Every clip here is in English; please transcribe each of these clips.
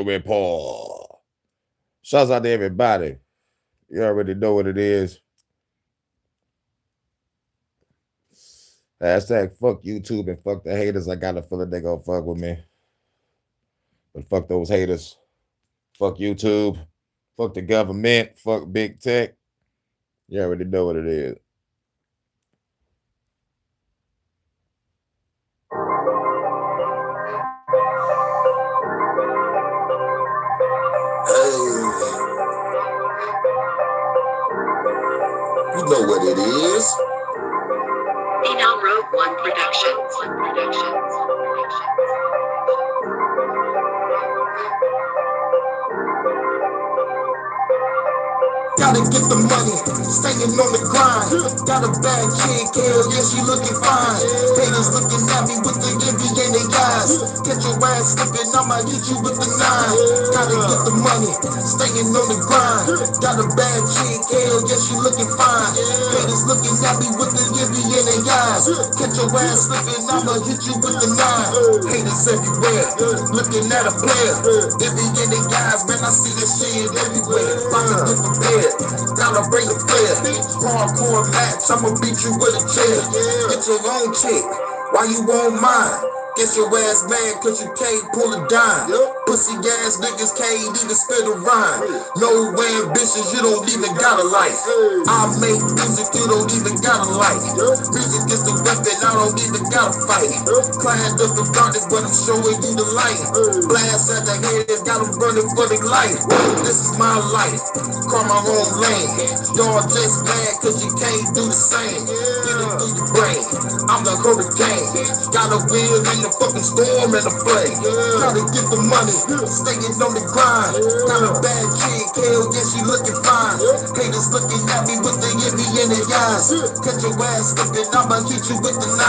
Report. Shouts out to everybody. You already know what it is. Hashtag fuck YouTube and fuck the haters. I got a feeling they gonna fuck with me. But fuck those haters. Fuck YouTube. Fuck the government. Fuck big tech. You already know what it is. You know what it is. Now Rogue One Productions. Gotta get the money, staying on the grind. Got a bad chick, hell yeah, she looking fine. Haters looking at me with the envy in their eyes. Get your ass slipping, I'ma hit you with the 9. Gotta get the money, staying on the grind. Got a bad chick, hell yeah, she looking fine. Haters looking at me with the envy in their eyes. Get your ass slipping, I'ma hit you with the 9. Haters everywhere, looking at a player. Envy in their eyes, man, I see this shit everywhere. About to get prepared. Gotta bring a player. Hardcore match, I'ma beat you with a chair. Get your own chick, why you want mine? Get your ass mad cause you can't pull a dime. Pussy ass niggas can't even spit a rhyme. No ambitions, you don't even got a life. I make music, you don't even got a life. Music is the weapon, I don't even gotta fight. Climbed up the darkness, but I'm showing you the light. Blast at the head, got them running for the light. This is my life, call my own lane. Y'all just mad cause you can't do the same. Get it through your brain, I'm the hurricane. Gotta win in the fucking storm and the flame. Gotta get the money, staying on the grind. Got a bad chick, hell yeah, she looking fine. Haters looking at me with the envy in their eyes. Catch your ass slipping, I'ma hit you with the 9.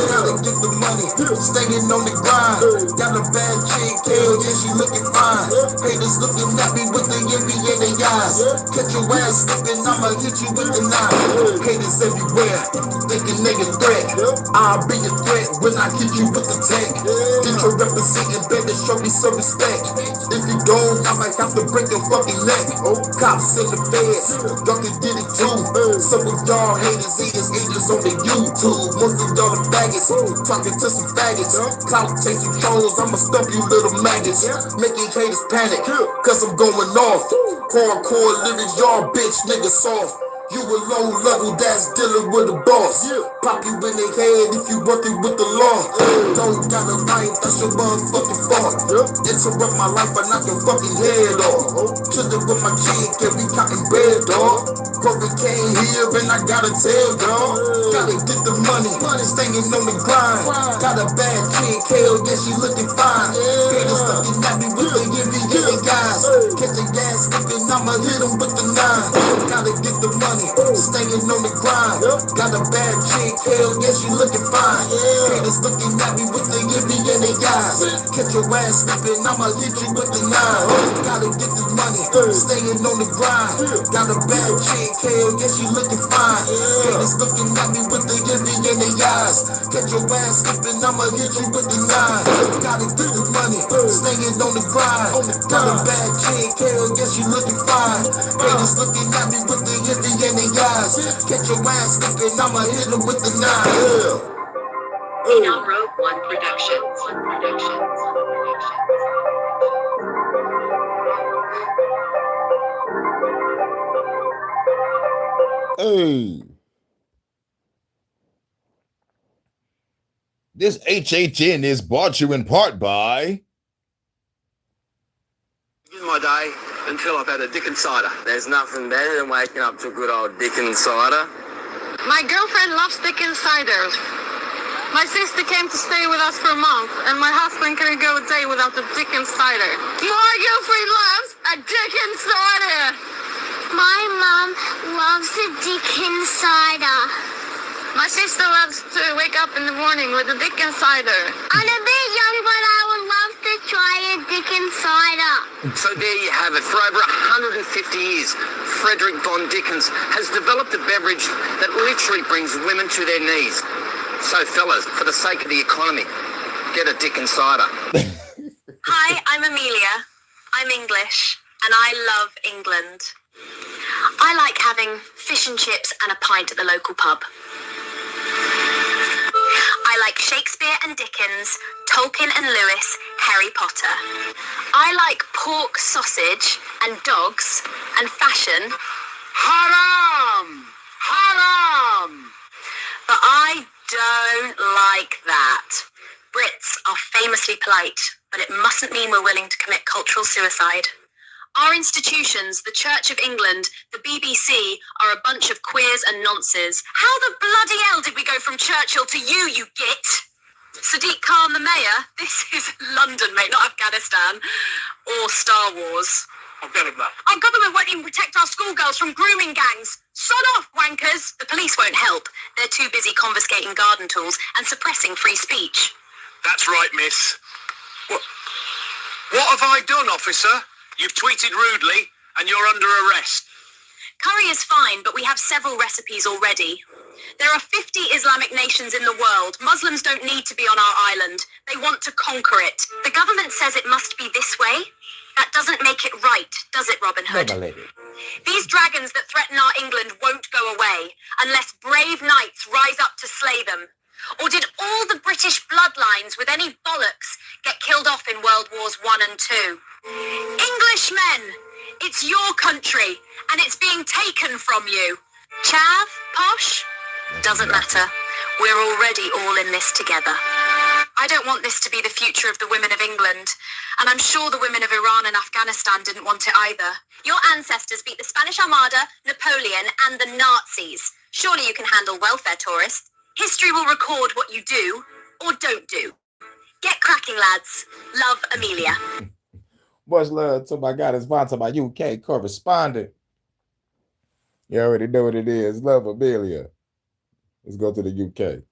Gotta get the money, staying on the grind. Got a bad chick, hell yeah, she looking fine. Haters looking at me with the envy in their eyes. Catch your ass slipping, I'ma hit you with the 9. Haters everywhere, thinking they a threat. I'll be a threat when I hit you with the tech. Get your representing, baby, show me some respect. If you don't, I might have to break your fucking neck. Cops in the feds, y'all can get it too. Some of y'all haters, haters on the YouTube. Most of y'all the faggots, talking to some faggots. Clout chasing trolls, I'ma stump you little maggots. Making haters panic, cause I'm going off. Hardcore lyrics, y'all bitch niggas soft. You a low level that's dealing with a boss. Pop you in the head if you working with the law. Don't got a life, that's your motherfucking fault. Interrupt my life, I knock your fucking head off. Chillin' with my chick, and we counting bread, dog. Brother came here and I gotta tell y'all. Gotta get the money, staying on the grind. Got a bad chick, hell yeah, she looking fine. Haters looking at me with the envy in their eyes. Catch the gas slipping, I'ma hit them with the 9. Gotta get the money, staying on the grind. Got a bad chick, hell yeah, she looking fine. Haters looking at me with the envy in their eyes. Catch your ass slipping, I'ma hit you with the 9. Gotta get this money, staying on the grind. Got a bad chick, hell yeah, she looking fine. Haters looking at me with the envy in their eyes. Catch your ass slipping, I'ma hit you with the 9. Gotta get this money, staying on the grind. Got a bad chick, hell yeah, she looking fine. Haters looking at me with the envy in their eyes. Catch your ass slipping, I'ma hit them with the 9. Now Rogue One Productions. Hey. This HHN is brought to you in part by... In my day until I've had a Dickens cider. There's nothing better than waking up to a good old Dickens cider. My girlfriend loves Dickens cider. My sister came to stay with us for a month, and my husband couldn't go a day without the Dickens cider. My girlfriend loves a Dickens cider. My mom loves the Dickens cider. My sister loves to wake up in the morning with the Dickens cider. I'm a bit young, but I would love to try a Dickens cider. So there you have it. For over 150 years, Frederick Von Dickens has developed a beverage that literally brings women to their knees. So fellas, for the sake of the economy, get a Dickens cider. Hi, I'm Amelia. I'm English, and I love England. I like having fish and chips and a pint at the local pub. I like Shakespeare and Dickens, Tolkien and Lewis, Harry Potter. I like pork sausage and dogs and fashion. Haram! Haram! But I don't like that. Brits are famously polite, but it mustn't mean we're willing to commit cultural suicide. Our institutions, the Church of England, the BBC, are a bunch of queers and nonces. How the bloody hell did we go from Churchill to you git? Sadiq Khan, the mayor? This is London, mate, not Afghanistan. Or Star Wars. Our government won't even protect our schoolgirls from grooming gangs. Sod off, wankers! The police won't help. They're too busy confiscating garden tools and suppressing free speech. That's right, miss. What have I done, officer? You've tweeted rudely, and you're under arrest. Curry is fine, but we have several recipes already. There are 50 Islamic nations in the world. Muslims don't need to be on our island. They want to conquer it. The government says it must be this way. That doesn't make it right, does it, Robin Hood? These dragons that threaten our England won't go away unless brave knights rise up to slay them. Or did all the British bloodlines with any bollocks get killed off in World Wars I and II? Englishmen, it's your country, and it's being taken from you. Chav, posh, doesn't matter. We're already all in this together. I don't want this to be the future of the women of England, and I'm sure the women of Iran and Afghanistan didn't want it either. Your ancestors beat the Spanish Armada, Napoleon, and the Nazis. Surely you can handle welfare tourists. History will record what you do or don't do. Get cracking, lads. Love, Amelia. Much love to my guy that's sponsored by UK correspondent. You already know what it is. Love, Amelia. Let's go to the UK.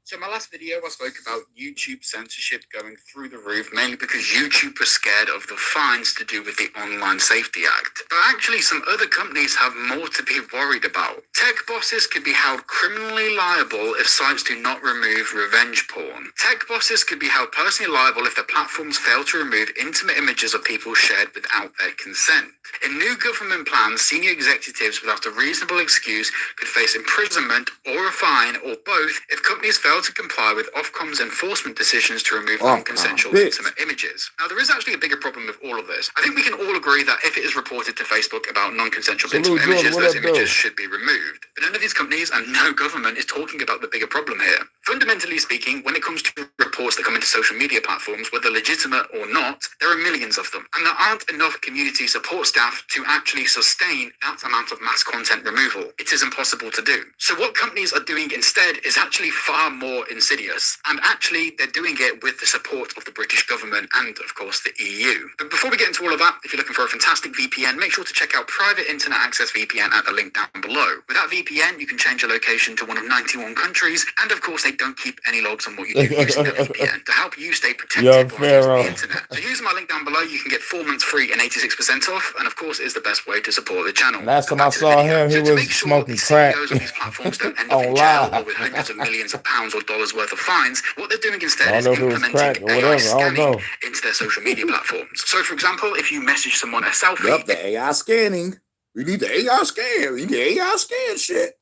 So in my last video, I spoke about YouTube censorship going through the roof, mainly because YouTube was scared of the fines to do with the Online Safety Act. But actually, some other companies have more to be worried about. Tech bosses could be held criminally liable if sites do not remove revenge porn. Tech bosses could be held personally liable if their platforms fail to remove intimate images of people shared without their consent. In new government plans, senior executives without a reasonable excuse could face imprisonment or a fine or both if companies fail to comply with Ofcom's enforcement decisions to remove non-consensual intimate images. Now, there is actually a bigger problem with all of this. I think we can all agree that if it is reported to Facebook about non-consensual intimate images, those images should be removed. But none of these companies and no government is talking about the bigger problem here. Fundamentally speaking, when it comes to reports that come into social media platforms, whether legitimate or not, there are millions of them. And there aren't enough community support staff to actually sustain that amount of mass content removal. It is impossible to do. So what companies are doing instead is actually far more insidious. And actually, they're doing it with the support of the British government and, of course, the EU. But before we get into all of that, if you're looking for a fantastic VPN, make sure to check out Private Internet Access VPN at the link down below. With that VPN, you can change your location to one of 91 countries. And, of course, they don't keep any logs on what you do using the VPN to help you stay protected on the internet. So using my link down below, you can get 4 months free and 86% off. And, of course, is the best way to support the channel. Last time I saw him, he was smoking crack on these platforms don't end up in jail or with hundreds of millions of pounds or dollars worth of fines. What they're doing instead is implementing AI scanning into their social media platforms. So, for example, if you message someone a selfie... Yep, the AI scanning. We need the AI scan. We need the AI scan shit.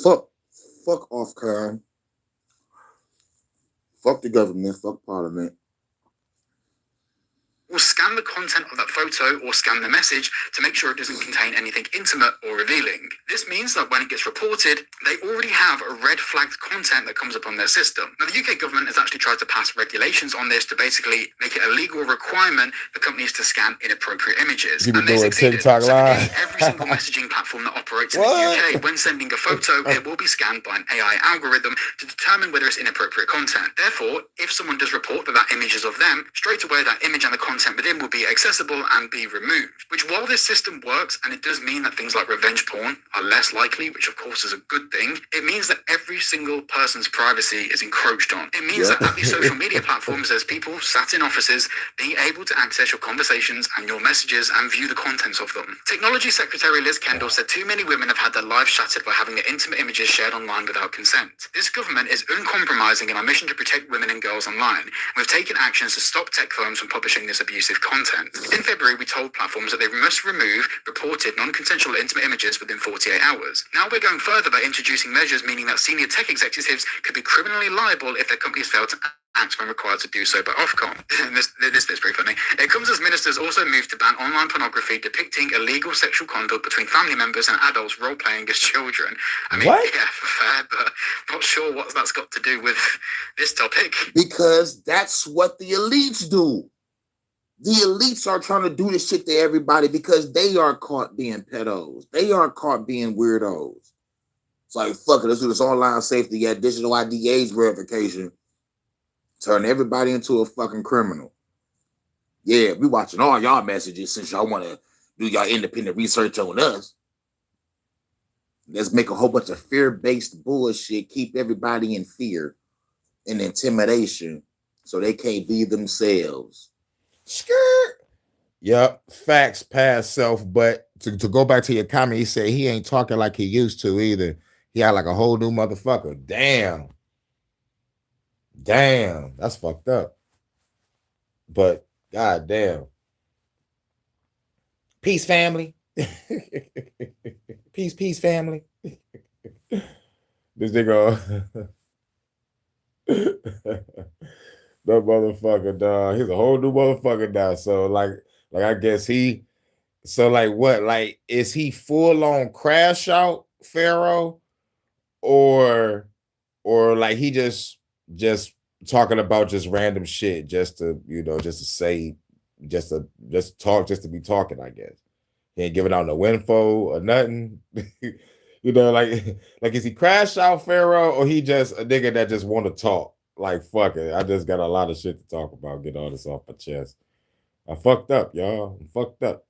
Fuck off, Karen. Fuck the government. Fuck Parliament. Or scan the content of that photo or scan the message to make sure it doesn't contain anything intimate or revealing. This means that when it gets reported, they already have a red flagged content that comes up on their system. Now, the UK government has actually tried to pass regulations on this to basically make it a legal requirement for companies to scan inappropriate images. You and they succeeded. TikTok live. Every single messaging platform that operates in the UK, when sending a photo, it will be scanned by an AI algorithm to determine whether it's inappropriate content. Therefore, if someone does report that that image is of them, straight away that image and the content within will will be accessible and be removed. Which, while this system works, and it does mean that things like revenge porn are less likely, which of course is a good thing, it means that every single person's privacy is encroached on. It means that at these social media platforms, there's people sat in offices being able to access your conversations and your messages and view the contents of them. Technology Secretary Liz Kendall said too many women have had their lives shattered by having their intimate images shared online without consent. This government is uncompromising in our mission to protect women and girls online. We've taken actions to stop tech firms from publishing this abusive content. In February, we told platforms that they must remove reported non-consensual intimate images within 48 hours. Now we're going further by introducing measures meaning that senior tech executives could be criminally liable if their companies fail to act when required to do so by Ofcom. This bit's pretty funny. It comes as ministers also moved to ban online pornography depicting illegal sexual conduct between family members and adults role-playing as children. I mean, yeah, fair, but not sure what that's got to do with this topic. Because that's what the elites do. The elites are trying to do this shit to everybody because they are caught being pedos. They are caught being weirdos. It's like, fuck it, let's do this online safety, yeah, digital ID age verification. Turn everybody into a fucking criminal. Yeah, we watching all y'all messages since y'all want to do y'all independent research on us. Let's make a whole bunch of fear-based bullshit, keep everybody in fear and intimidation so they can't be themselves. Skirt. Yep, facts past self. But to go back to your comment, he said he ain't talking like he used to either. He had like a whole new motherfucker. Damn, that's fucked up. But god damn. Peace, family. peace, family. This nigga. That motherfucker, dog. He's a whole new motherfucker now. So like I guess he. So like what? Like is he full on crash out Pharaoh, or like he just talking about just random shit just to just to say just talk just to be talking? I guess he ain't giving out no info or nothing. Like is he crash out Pharaoh, or he just a nigga that just want to talk? Like, fuck it. I just got a lot of shit to talk about. Get all this off my chest. I fucked up, y'all. I'm fucked up.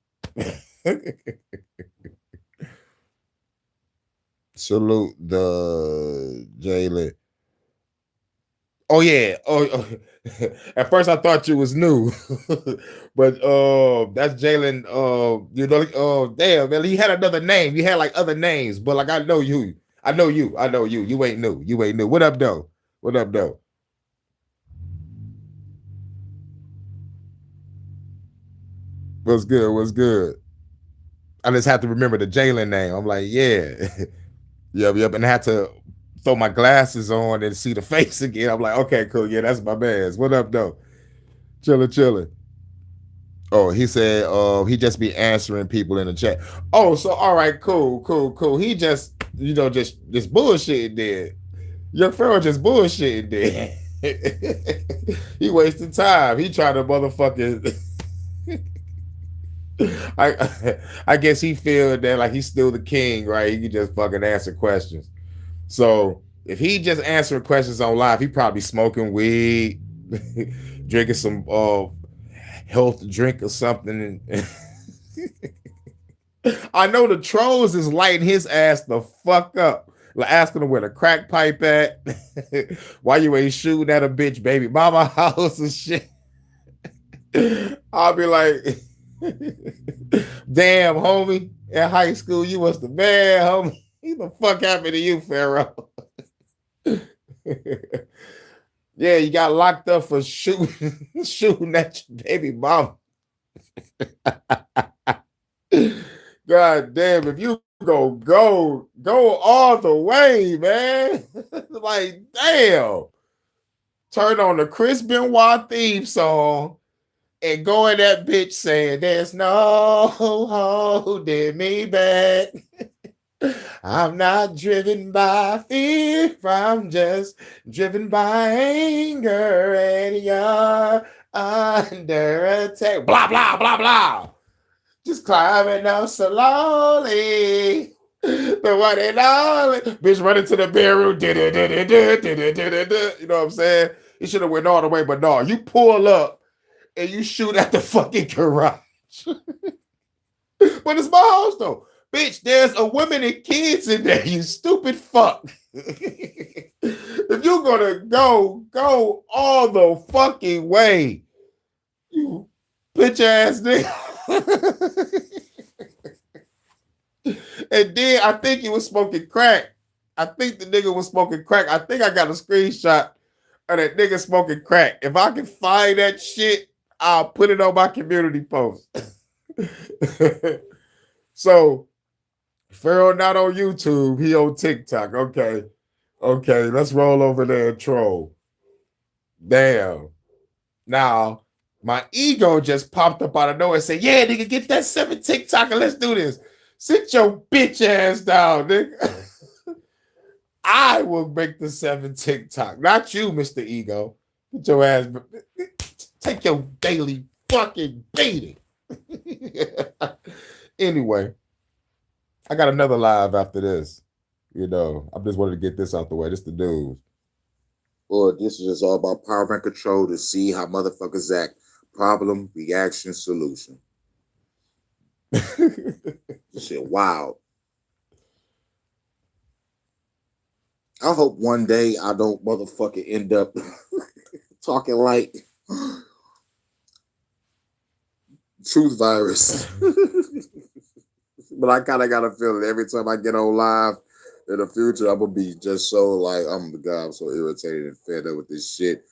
Salute the Jalen. Oh, yeah. Oh, at first I thought you was new. But that's Jalen. Damn, man. He had another name. He had like other names, but like I know you. You ain't new. What up, though? What's good? I just have to remember the Jalen name. I'm like, yeah. Yep. And I had to throw my glasses on and see the face again. I'm like, okay, cool. Yeah, that's my man's. What up, though? Chilling. Oh, he said he just be answering people in the chat. Oh, so all right, cool. He just, just bullshitting there. Young Pharaoh just bullshitting there. He wasting time. He trying to motherfucking I guess he feel that like he's still the king, right? He can just fucking answer questions. So if he just answering questions on live, he probably smoking weed, drinking some health drink or something. I know the trolls is lighting his ass the fuck up, like asking him where the crack pipe at, why you ain't shooting at a bitch baby mama house and shit. I'll be like, damn, homie, in high school, you was the man, homie. What the fuck happened to you, Pharaoh? Yeah, you got locked up for shooting at your baby mama. God damn, if you go all the way, man. Like, damn. Turn on the Chris Benoit theme song and go in that bitch saying, there's no holding me back. I'm not driven by fear, I'm just driven by anger, and you're under attack. Blah, blah, blah, blah. Just climbing up slowly. The one and only. Bitch running to the bedroom. You know what I'm saying? You should have went all the way, but no, you pull up and you shoot at the fucking garage. But it's my house though. Bitch, there's a woman and kids in there, you stupid fuck. If you're gonna go all the fucking way. You bitch ass nigga. And then I think he was smoking crack. I think the nigga was smoking crack. I think I got a screenshot of that nigga smoking crack. If I can find that shit, I'll put it on my community post. So Pharaoh not on YouTube, he on TikTok. Okay, let's roll over there and troll. Damn. Now, my ego just popped up out of nowhere and said, yeah, nigga, get that 7 TikTok and let's do this. Sit your bitch ass down, nigga. I will make the 7 TikTok, not you, Mr. Ego. Get your ass, take your daily fucking beating. Anyway, I got another live after this. You know, I just wanted to get this out the way. This the news. Or this is just all about power and control to see how motherfuckers act. Problem, reaction, solution. Shit, wow. I hope one day I don't motherfucking end up talking like Truth Virus. But I kind of got a feeling every time I get on live in the future, I'm going to be just so like, I'm so irritated and fed up with this shit.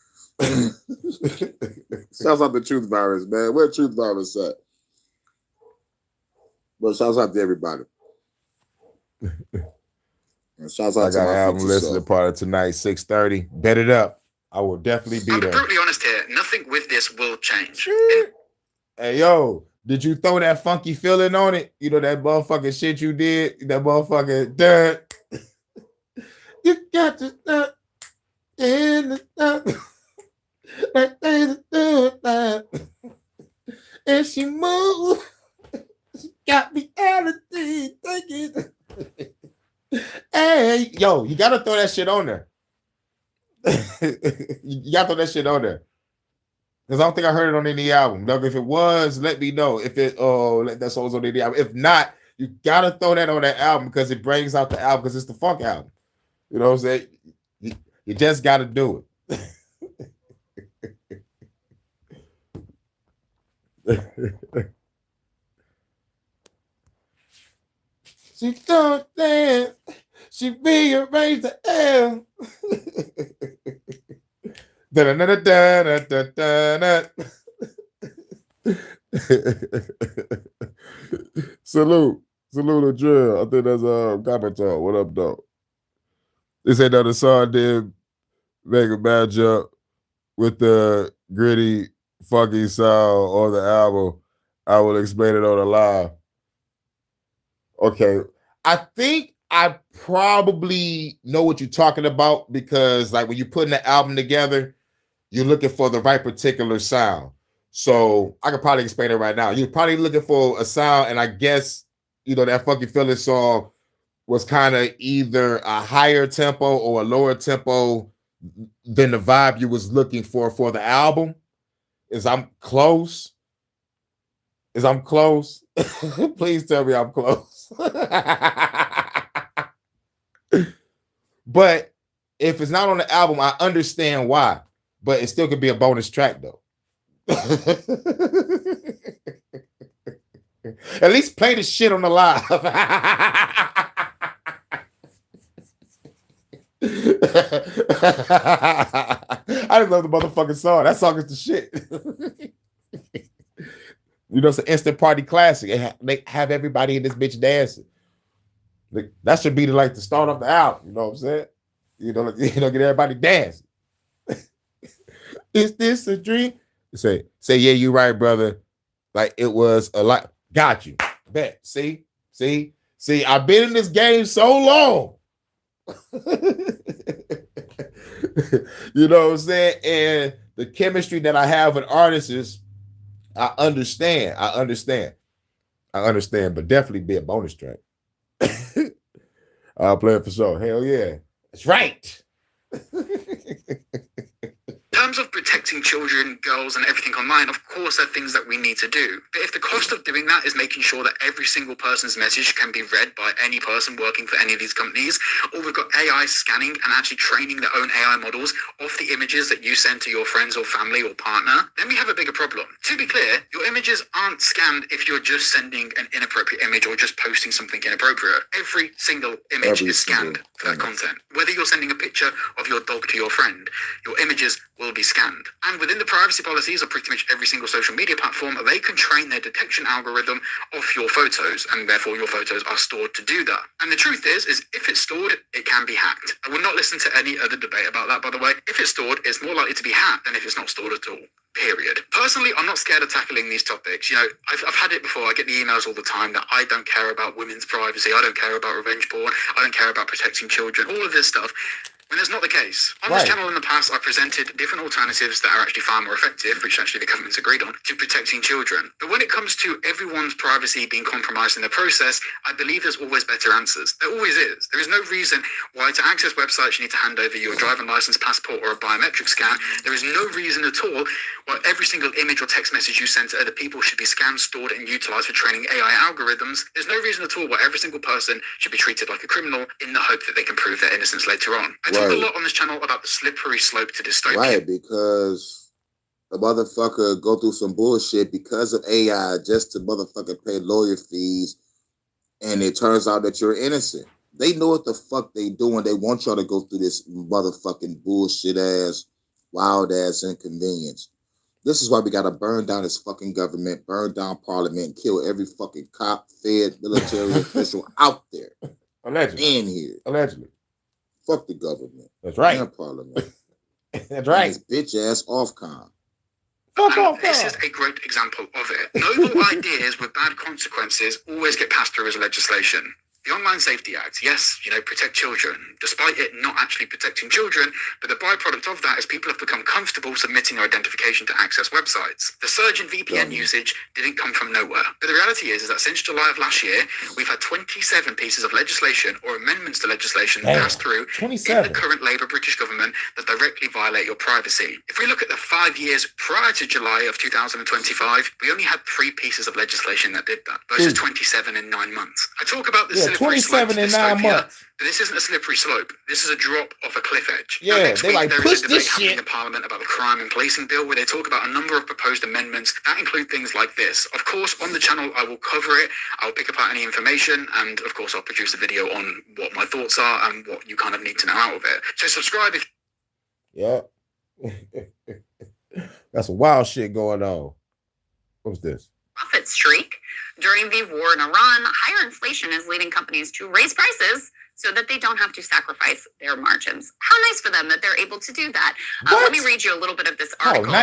Sounds like the Truth Virus, man. Where Truth Virus at? But shouts out to everybody. And shouts out to my album listening party tonight, 6:30. Bet it up. I will definitely be there. I'm brutally honest here. Nothing with this will change. Hey, yo, did you throw that funky feeling on it? You know that motherfucking shit you did? That motherfucking dirt. You got to stop in the stop. Like they do that. And she moved. She got me everything. Take it. Hey, yo, you gotta throw that shit on there. You gotta throw that shit on there. Because I don't think I heard it on any album. Look, if it was, let me know. If it that song's on any album. If not, you gotta throw that on that album because it brings out the album because it's the funk album. You know what I'm saying? You just gotta do it. She don't dance. She rearranged the L. Salute to Drill. I think that's comment talk. What up, dog? They say that the song did make a match up with the gritty, funky sound on the album. I will explain it on the live. Okay. I think I probably know what you're talking about because like when you're putting the album together, you're looking for the right particular sound. So I could probably explain it right now. You're probably looking for a sound, and I guess, you know, that Funky Feeling song was kind of either a higher tempo or a lower tempo than the vibe you was looking for the album. I'm close? Please tell me I'm close. But if it's not on the album, I understand why. But it still could be a bonus track, though. At least play the shit on the live. I just love the motherfucking song. That song is the shit. You know, it's an instant party classic. They have everybody in this bitch dancing. That should be the start of the album. You know what I'm saying? You know, get everybody dancing. Is this a dream? Say, yeah, you're right, brother. Like it was a lot. Got you. Bet. See, I've been in this game so long. You know what I'm saying? And the chemistry that I have with artists is, I understand, but definitely be a bonus track. I'll play it for sure. Hell yeah. That's right. terms of protecting children, girls, and everything online, of course, there are things that we need to do. But if the cost of doing that is making sure that every single person's message can be read by any person working for any of these companies, or we've got AI scanning and actually training their own AI models off the images that you send to your friends or family or partner, then we have a bigger problem. To be clear, your images aren't scanned if you're just sending an inappropriate image or just posting something inappropriate. Every single image is scanned for that content. Whether you're sending a picture of your dog to your friend, your images will be scanned. And within the privacy policies of pretty much every single social media platform, they can train their detection algorithm off your photos, and therefore your photos are stored to do that. And the truth is if it's stored, it can be hacked. I will not listen to any other debate about that, by the way. If it's stored, it's more likely to be hacked than if it's not stored at all. Period. Personally, I'm not scared of tackling these topics. You know, I've had it before. I get the emails all the time that I don't care about women's privacy. I don't care about revenge porn. I don't care about protecting children. All of this stuff. When that's not the case. On this channel in the past, I presented different alternatives that are actually far more effective, which actually the government's agreed on, to protecting children. But when it comes to everyone's privacy being compromised in the process, I believe there's always better answers. There always is. There is no reason why to access websites you need to hand over your driving license, passport, or a biometric scan. There is no reason at all why every single image or text message you send to other people should be scanned, stored, and utilized for training AI algorithms. There's no reason at all why every single person should be treated like a criminal in the hope that they can prove their innocence later on. I talk a lot on this channel about the slippery slope to dystopia. Right, because a motherfucker go through some bullshit because of AI just to motherfucker pay lawyer fees, and it turns out that you're innocent. They know what the fuck they doing. They want y'all to go through this motherfucking bullshit ass, wild ass inconvenience. This is why we gotta burn down this fucking government, burn down parliament, and kill every fucking cop, fed, military official out there. Allegedly. In here. Allegedly. Fuck the government. That's right. And parliament. That's right. This bitch ass Ofcom. Fuck off. This is a great example of it. Noble ideas with bad consequences always get passed through as legislation. The Online Safety Act, yes, protect children, despite it not actually protecting children, but the byproduct of that is people have become comfortable submitting their identification to access websites. The surge in VPN usage didn't come from nowhere. But the reality is that since July of last year, we've had 27 pieces of legislation or amendments to legislation passed through 27. in the current Labour British government that directly violate your privacy. If we look at the 5 years prior to July of 2025, we only had 3 pieces of legislation that did that, versus 27 in 9 months. I talk about this 27 in 9 months. But this isn't a slippery slope. This is a drop off a cliff edge. Yeah, next they week, like, there push is a debate this happening shit. in Parliament about the crime and policing bill, where they talk about a number of proposed amendments that include things like this. Of course, on the channel, I will cover it. I'll pick apart any information, and of course, I'll produce a video on what my thoughts are and what you kind of need to know out of it. So subscribe if... Yeah. That's some wild shit going on. What's this? Profit streak. During the war in Iran, higher inflation is leading companies to raise prices so that they don't have to sacrifice their margins. How nice for them that they're able to do that. Let me read you a little bit of this article.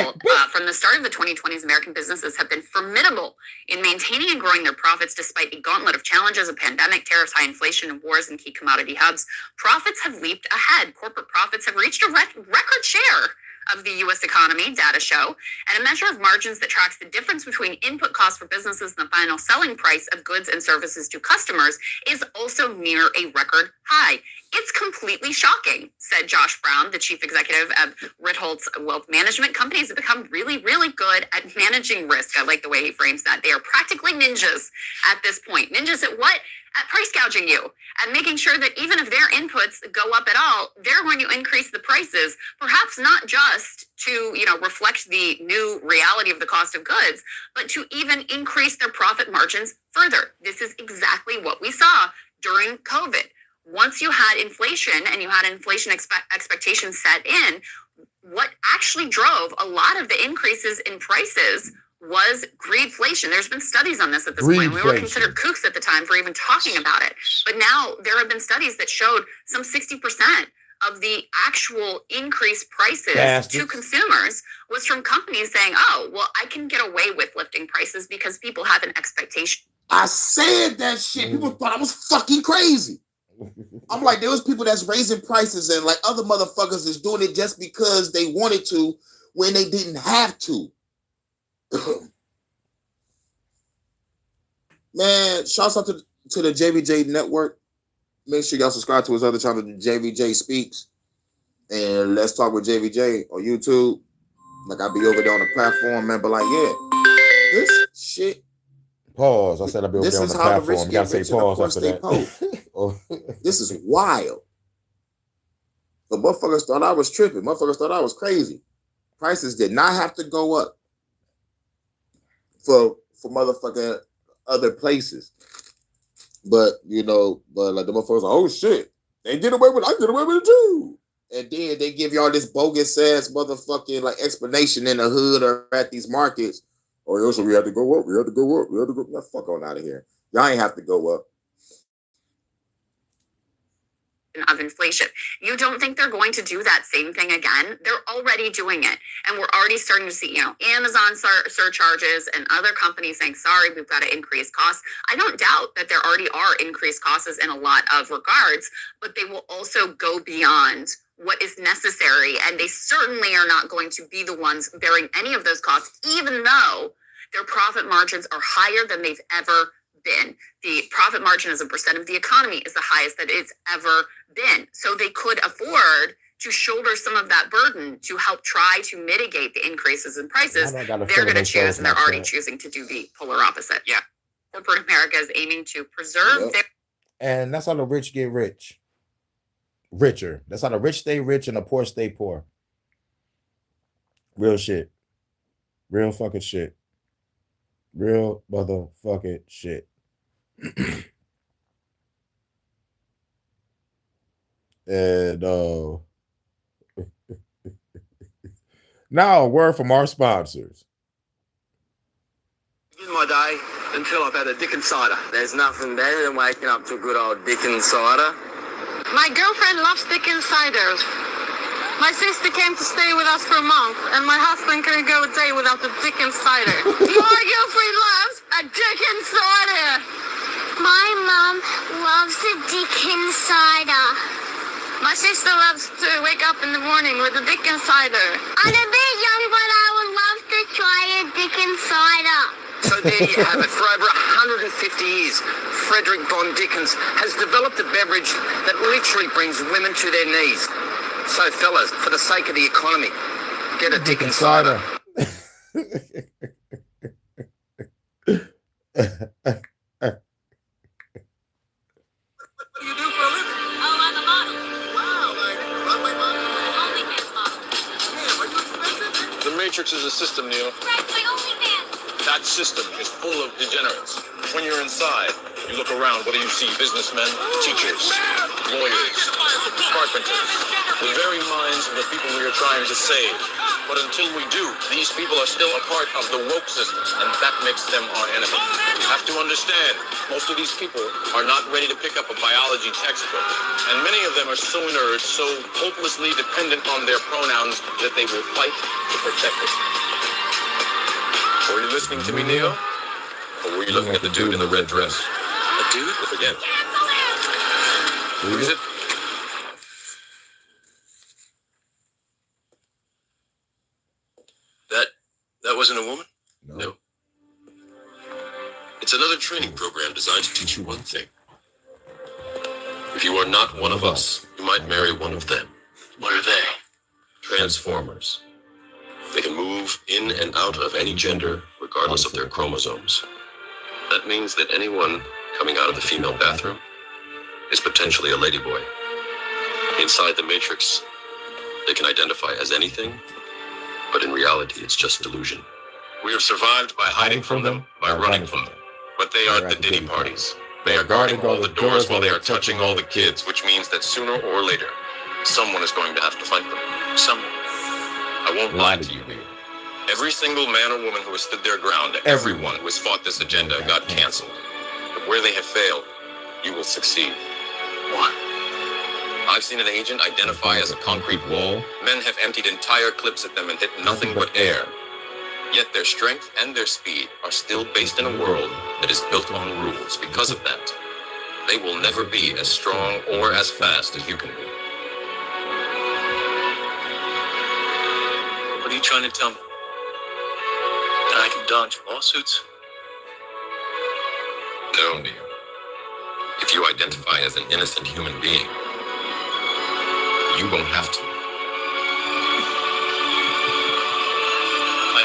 From the start of the 2020s, American businesses have been formidable in maintaining and growing their profits despite a gauntlet of challenges: a pandemic, tariffs, high inflation, and wars in key commodity hubs. Profits have leaped ahead. Corporate profits have reached a record share of the U.S. economy, data show, and a measure of margins that tracks the difference between input costs for businesses and the final selling price of goods and services to customers is also near a record high. It's completely shocking, said Josh Brown, the chief executive of Ritholtz Wealth Management. Companies have become really, really good at managing risk. I like the way he frames that. They are practically ninjas at this point. Ninjas at what? At price gouging you and making sure that even if their inputs go up at all, they're going to increase the prices, perhaps not just to, reflect the new reality of the cost of goods, but to even increase their profit margins further. This is exactly what we saw during COVID. Once you had inflation and you had inflation expectations set in, what actually drove a lot of the increases in prices was greedflation. There's been studies on this at this point. We were considered kooks at the time for even talking about it. But now there have been studies that showed some 60% of the actual increased prices to consumers was from companies saying, oh, well, I can get away with lifting prices because people have an expectation. I said that shit. People thought I was fucking crazy. I'm like, there was people that's raising prices and like other motherfuckers is doing it just because they wanted to when they didn't have to. Man, shouts out to the JVJ network. Make sure y'all subscribe to his other channel, JVJ Speaks. And let's talk with JVJ on YouTube. Like I be over there on the platform, man, but like, yeah, this shit. Pause. I said I'll be over This there on is the how the platform. rich You get gotta say rich, and of pause course after they that. post. This is wild. The motherfuckers thought I was tripping. Motherfuckers thought I was crazy. Prices did not have to go up for motherfucking other places. But you know, but like the motherfuckers like, oh shit, they get away with it, I get away with it too. And then they give y'all this bogus ass motherfucking like explanation in the hood or at these markets. Oh, yo, so we had to go up, we had to go up, we had to go. Now, fuck on out of here. Y'all ain't have to go up. Of inflation. You don't think they're going to do that same thing again? They're already doing it. And we're already starting to see, Amazon surcharges and other companies saying, sorry, we've got to increase costs. I don't doubt that there already are increased costs in a lot of regards, but they will also go beyond what is necessary. And they certainly are not going to be the ones bearing any of those costs, even though their profit margins are higher than they've ever been. The profit margin as a percent of the economy is the highest that it's ever been. So they could afford to shoulder some of that burden to help try to mitigate the increases in prices. They're going to choose, and they're already choosing to do the polar opposite. Yeah. Corporate America is aiming to preserve their... And that's how the rich get richer. That's how the rich stay rich and the poor stay poor. Real shit. Real fucking shit. Real motherfucking shit. And now a word from our sponsors. In my day until I've had a Dickens cider. There's nothing better than waking up to a good old Dickens cider. My girlfriend loves Dickens ciders. My sister came to stay with us for a month, and my husband couldn't go a day without the Dickens cider. My girlfriend loves a Dickens cider. My mom loves the Dickens cider. My sister loves to wake up in the morning with a Dickens cider. I'm a bit young, but I would love to try a Dickens cider. So there you have it. For over 150 years, Frederick Bond Dickens has developed a beverage that literally brings women to their knees. So fellas, for the sake of the economy, get a Dickens cider. The Matrix is a system, Neil. That system is full of degenerates. When you're inside, you look around, what do you see? Businessmen, teachers, lawyers, carpenters, the very minds of the people we are trying to save. But until we do, these people are still a part of the woke system, and that makes them our enemy. You have to understand, most of these people are not ready to pick up a biology textbook, and many of them are so inert, so hopelessly dependent on their pronouns that they will fight to protect it. Were you listening to me, Neo? Or were you looking at the dude in the red dress? A dude? Again. Who is it? That wasn't a woman? No. It's another training program designed to teach you one thing. If you are not one of us, you might marry one of them. What are they? Transformers. They can move in and out of any gender, regardless of their chromosomes. That means that anyone coming out of the female bathroom is potentially a ladyboy. Inside the Matrix, they can identify as anything, but in reality, it's just delusion. We have survived by hiding from them, by running from them. But they are the ditty parties. They are guarding all the doors while they are touching all the kids, which means that sooner or later, someone is going to have to fight them. Someone. I won't lie to you, Neil. Every single man or woman who has stood their ground, everyone who has fought this agenda got canceled. But where they have failed, you will succeed. What? I've seen an agent identify as a concrete wall. Men have emptied entire clips at them and hit nothing but air. Yet their strength and their speed are still based in a world that is built on rules. Because of that, they will never be as strong or as fast as you can be. What are you trying to tell me? That I can dodge lawsuits? No, Neo. If you identify as an innocent human being, you won't have to.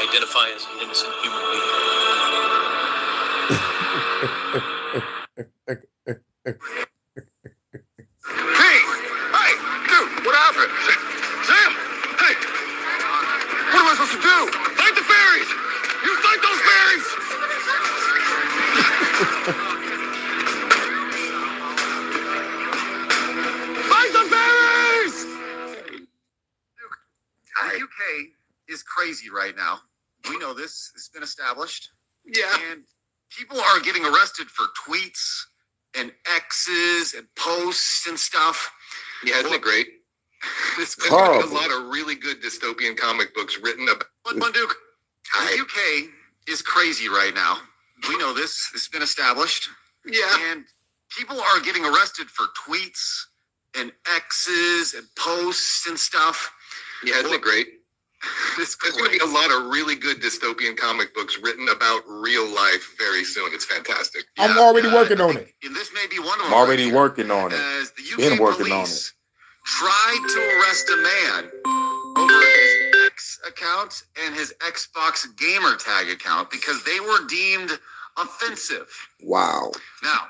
identify as an innocent human being. Hey, dude, what happened? Sam, hey, what am I supposed to do? Fight the fairies! You fight those fairies! Fight the fairies! The UK is crazy right now. We know this. It's been established. Yeah. And people are getting arrested for tweets and X's and posts and stuff. Yeah, isn't it great? It's There's Horrible. a lot of really good dystopian comic books written about. Bunduke, the UK is crazy right now. We know this. It's been established. Yeah. And people are getting arrested for tweets and X's and posts and stuff. Yeah, isn't it great? It's There's going to be a lot of really good dystopian comic books written about real life very soon. It's fantastic. I'm already working on it. And this may be one of I'm them. already right here. working on it. As the UK Been working on police tried to arrest a man over his X account and his Xbox gamer tag account because they were deemed offensive. Wow. Now,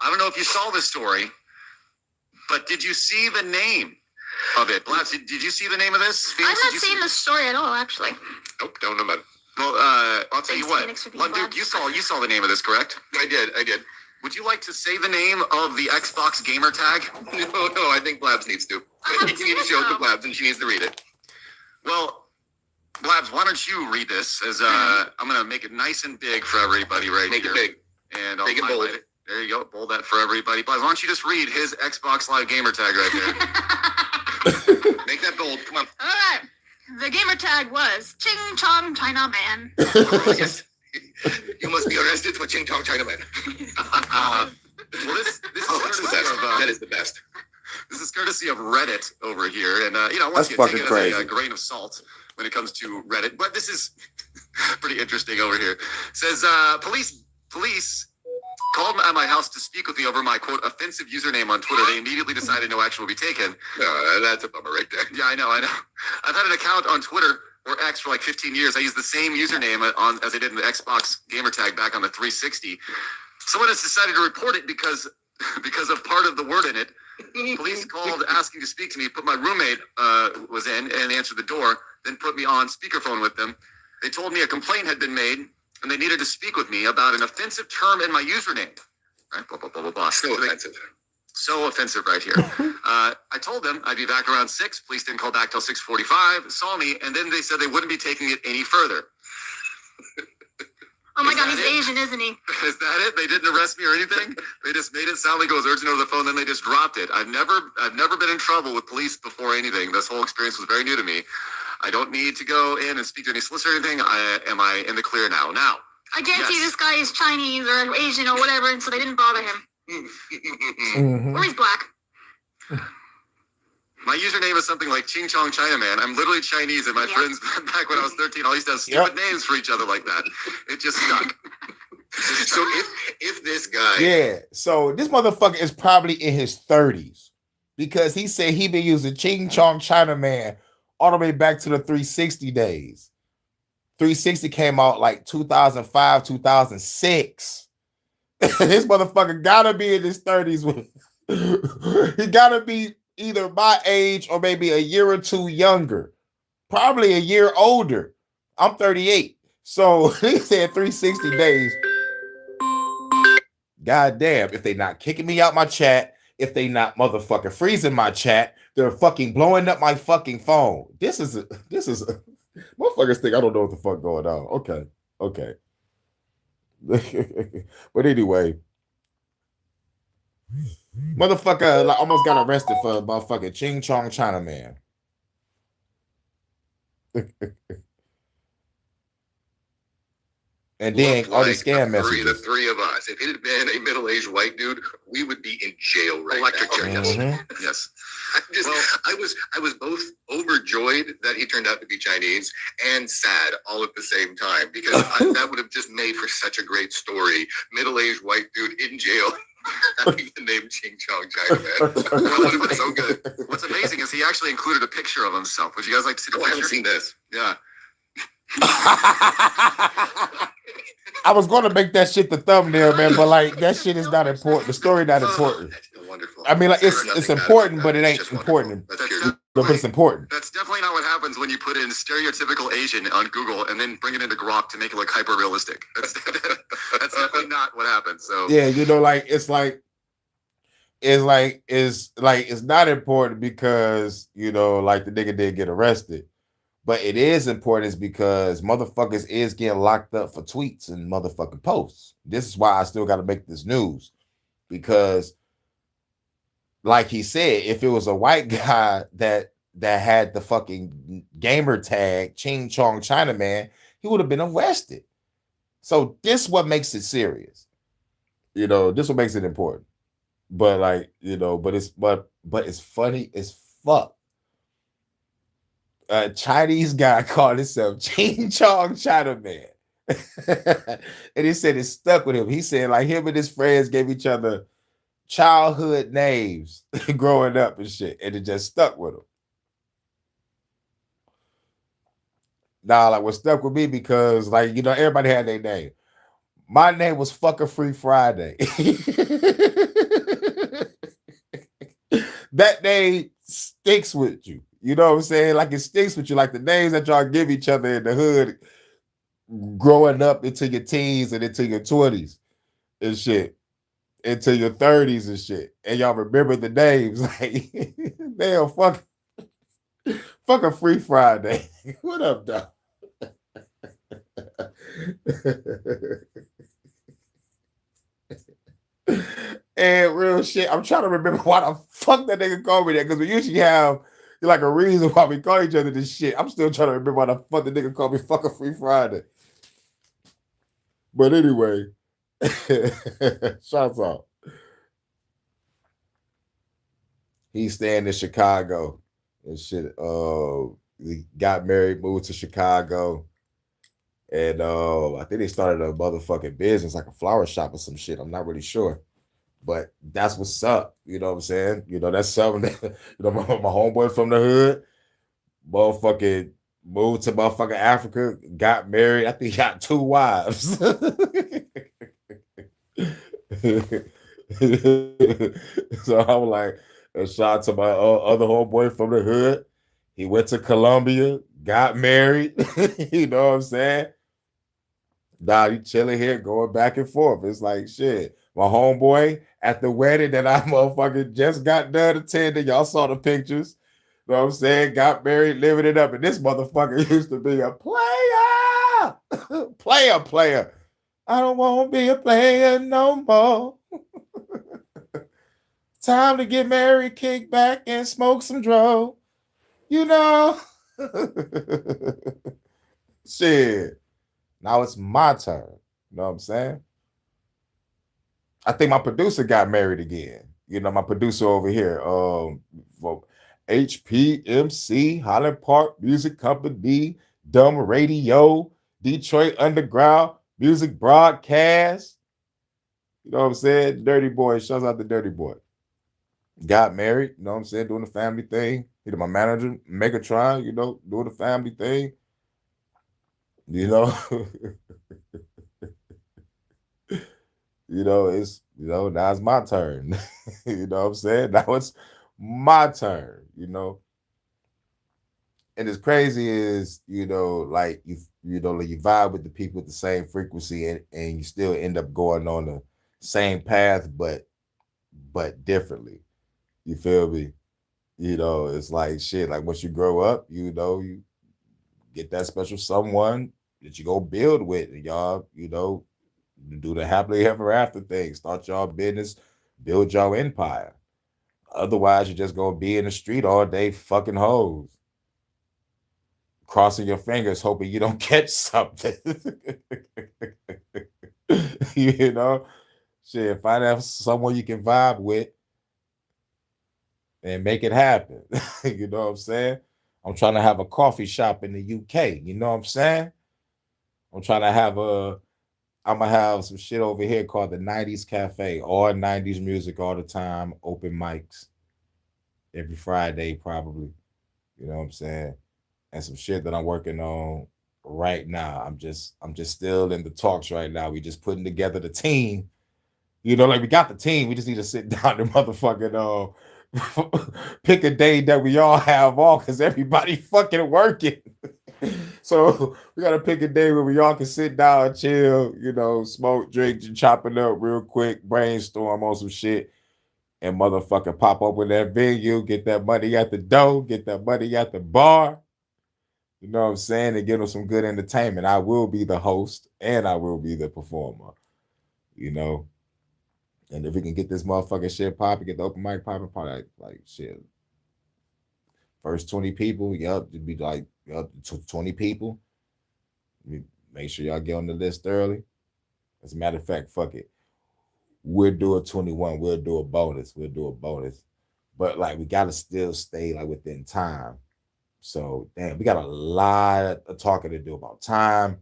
I don't know if you saw this story, but did you see the name of it? Blabs, did you see the name of this? I've Phoenix, not did you seen see- the story at all, actually. Nope, don't know about it. Well, I'll tell you Thanks, what. Phoenix, for being Bunduke, Blabs. you saw the name of this, correct? I did. Would you like to say the name of the Xbox gamer tag? No, I think Blabs needs to. I You haven't need seen to it, show it to though. Blabs, and she needs to read it. Well, Blabs, why don't you read this? As I'm going to make it nice and big for everybody right Make here. it big. And I'll Big and highlight bold. it. There you go. Bold that for everybody. Blabs, why don't you just read his Xbox Live gamer tag right there? Make that bold. Come on. All right. The gamer tag was Ching Chong China Man. Yes. You must be arrested for Ching Chong Chinaman. Well, this is Oh, that's the courtesy best. of, That is the best. this is courtesy of Reddit over here, and That's once you take fucking it as crazy. a grain of salt when it comes to Reddit, but this is pretty interesting over here. It says police called at my house to speak with me over my quote offensive username on Twitter. They immediately decided no action will be taken. That's a bummer right there. Yeah, I know. I've had an account on Twitter or X for like 15 years. I use the same username as I did in the Xbox gamer tag back on the 360. Someone has decided to report it because of part of the word in it. Police called asking to speak to me. Put my roommate was in and answered the door. Then put me on speakerphone with them. They told me a complaint had been made and they needed to speak with me about an offensive term in my username. Right? Blah blah blah blah blah. So offensive. So offensive right here. I told them I'd be back around 6. Police didn't call back till 6:45. Saw me, and then they said they wouldn't be taking it any further. Oh my Is god, that he's it? Asian, isn't he? Is that it? They didn't arrest me or anything? They just made it sound like it was urgent over the phone, then they just dropped it. I've never been in trouble with police before anything. This whole experience was very new to me. I don't need to go in and speak to any solicitor or anything. Am I in the clear now? Now. I guarantee Yes. this guy is Chinese or Asian or whatever, and so they didn't bother him. Mhm. Or he's black. My username is something like Ching Chong Chinaman. I'm literally Chinese, and my Yeah. friends back when I was 13 all used to have stupid names for each other like that. It just stuck. So if this guy, Yeah. So this motherfucker is probably in his 30s because he said he been using Ching Chong Chinaman all the way back to the 360 days. 360 came out like 2005, 2006. This motherfucker gotta be in his 30s with he gotta be either my age or maybe a year or two younger, probably a year older. I'm 38, so he said 360 days. God damn, if they not kicking me out my chat, if they not motherfucking freezing my chat, they're fucking blowing up my fucking phone. This is motherfuckers think I don't know what the fuck going on. Okay. But anyway, motherfucker like, almost got arrested for motherfucking Ching Chong Chinaman. And then looked all the like scam the messages. three of us. If it had been a middle-aged white dude, we would be in jail right Electric now. chair, yes. Mhm. Yes. I was both overjoyed that he turned out to be Chinese and sad all at the same time because that would have just made for such a great story. Middle-aged white dude in jail having the name Ching Chong Chinaman. That would have been so good. What's amazing is he actually included a picture of himself. Would you guys like to see the Oh, I haven't picture? seen this. Yeah. I was going to make that shit the thumbnail, man, but like that shit is not important. The story not important. Wonderful. I mean, like it's important, but it ain't important. But it's important. That's definitely not what happens when you put in stereotypical Asian on Google and then bring it into Grok to make it look hyper realistic. That's definitely not what happens. So yeah, like it's not important because like the nigga did get arrested. But it is important because motherfuckers is getting locked up for tweets and motherfucking posts. This is why I still got to make this news. Because like he said, if it was a white guy that had the fucking gamer tag Ching Chong Chinaman, he would have been arrested. So this what makes it serious. This what makes it important. But like, but it's funny as fuck. A Chinese guy called himself Ching Chong Chinaman. And he said it stuck with him. He said like him and his friends gave each other childhood names growing up and shit, and it just stuck with him. Nah, like what stuck with me because like everybody had their name. My name was Fucker Free Friday. That name sticks with you. You know what I'm saying? Like it sticks with you, like the names that y'all give each other in the hood growing up into your teens and into your 20s and shit. Into your 30s and shit. And y'all remember the names. Like, damn, fuck a Free Friday. What up, dog? And real shit, I'm trying to remember why the fuck that nigga called me that, because we usually have like a reason why we call each other this shit. I'm still trying to remember why the fuck the nigga called me fuck a Free Friday. But anyway, shouts out. He's staying in Chicago and shit. He got married, moved to Chicago. And I think they started a motherfucking business, like a flower shop or some shit. I'm not really sure. But that's what's up. You know what I'm saying? That's something that, my homeboy from the hood, motherfucking moved to motherfucking Africa, got married. I think he got 2 wives. So I'm like, a shout out to my other homeboy from the hood. He went to Colombia, got married. You know what I'm saying? Nah, he chilling here, going back and forth. It's like shit. My homeboy at the wedding that I motherfucking just got done attending. Y'all saw the pictures. You know what I'm saying? Got married, living it up. And this motherfucker used to be a player. player. I don't want to be a player no more. Time to get married, kick back, and smoke some dro. Shit. Now it's my turn. You know what I'm saying? I think my producer got married again. My producer over here, for HPMC, Highland Park Music Company, Dumb Radio, Detroit Underground Music Broadcast. You know what I'm saying? Dirty Boy. Shouts out to Dirty Boy. Got married, you know what I'm saying? Doing the family thing. My manager, Megatron, doing the family thing. It's now it's my turn. You know what I'm saying? Now it's my turn, And it's crazy is, like you vibe with the people with the same frequency and you still end up going on the same path, but differently. You feel me? It's like shit. Like once you grow up, you get that special someone that you go build with, and y'all, do the happily ever after thing. Start y'all business, build y'all empire. Otherwise, you're just gonna be in the street all day fucking hoes, crossing your fingers, hoping you don't catch something. Shit, find out someone you can vibe with and make it happen. You know what I'm saying? I'm trying to have a coffee shop in the UK. You know what I'm saying? I'm trying to have I'm gonna have some shit over here called the 90s Cafe. All 90s music all the time, open mics every Friday, probably. You know what I'm saying? And some shit that I'm working on right now. I'm just still in the talks right now. We just putting together the team. You know, like we got the team. We just need to sit down and motherfucking pick a day that we all have off because everybody fucking working. So we gotta pick a day where we all can sit down, chill, you know, smoke, drink, and chop it up real quick, brainstorm on some shit, and motherfucking pop up with that venue, get that money at the door, get that money at the bar. You know what I'm saying? And give them some good entertainment. I will be the host and I will be the performer. You know, and if we can get this motherfucking shit popping, get the open mic popping, probably like shit. First 20 people, yup, it'd be like 20 people. Make sure y'all get on the list early. As a matter of fact, fuck it. We'll do a 21. We'll do a bonus. But like we gotta still stay like within time. So damn, we got a lot of talking to do about time,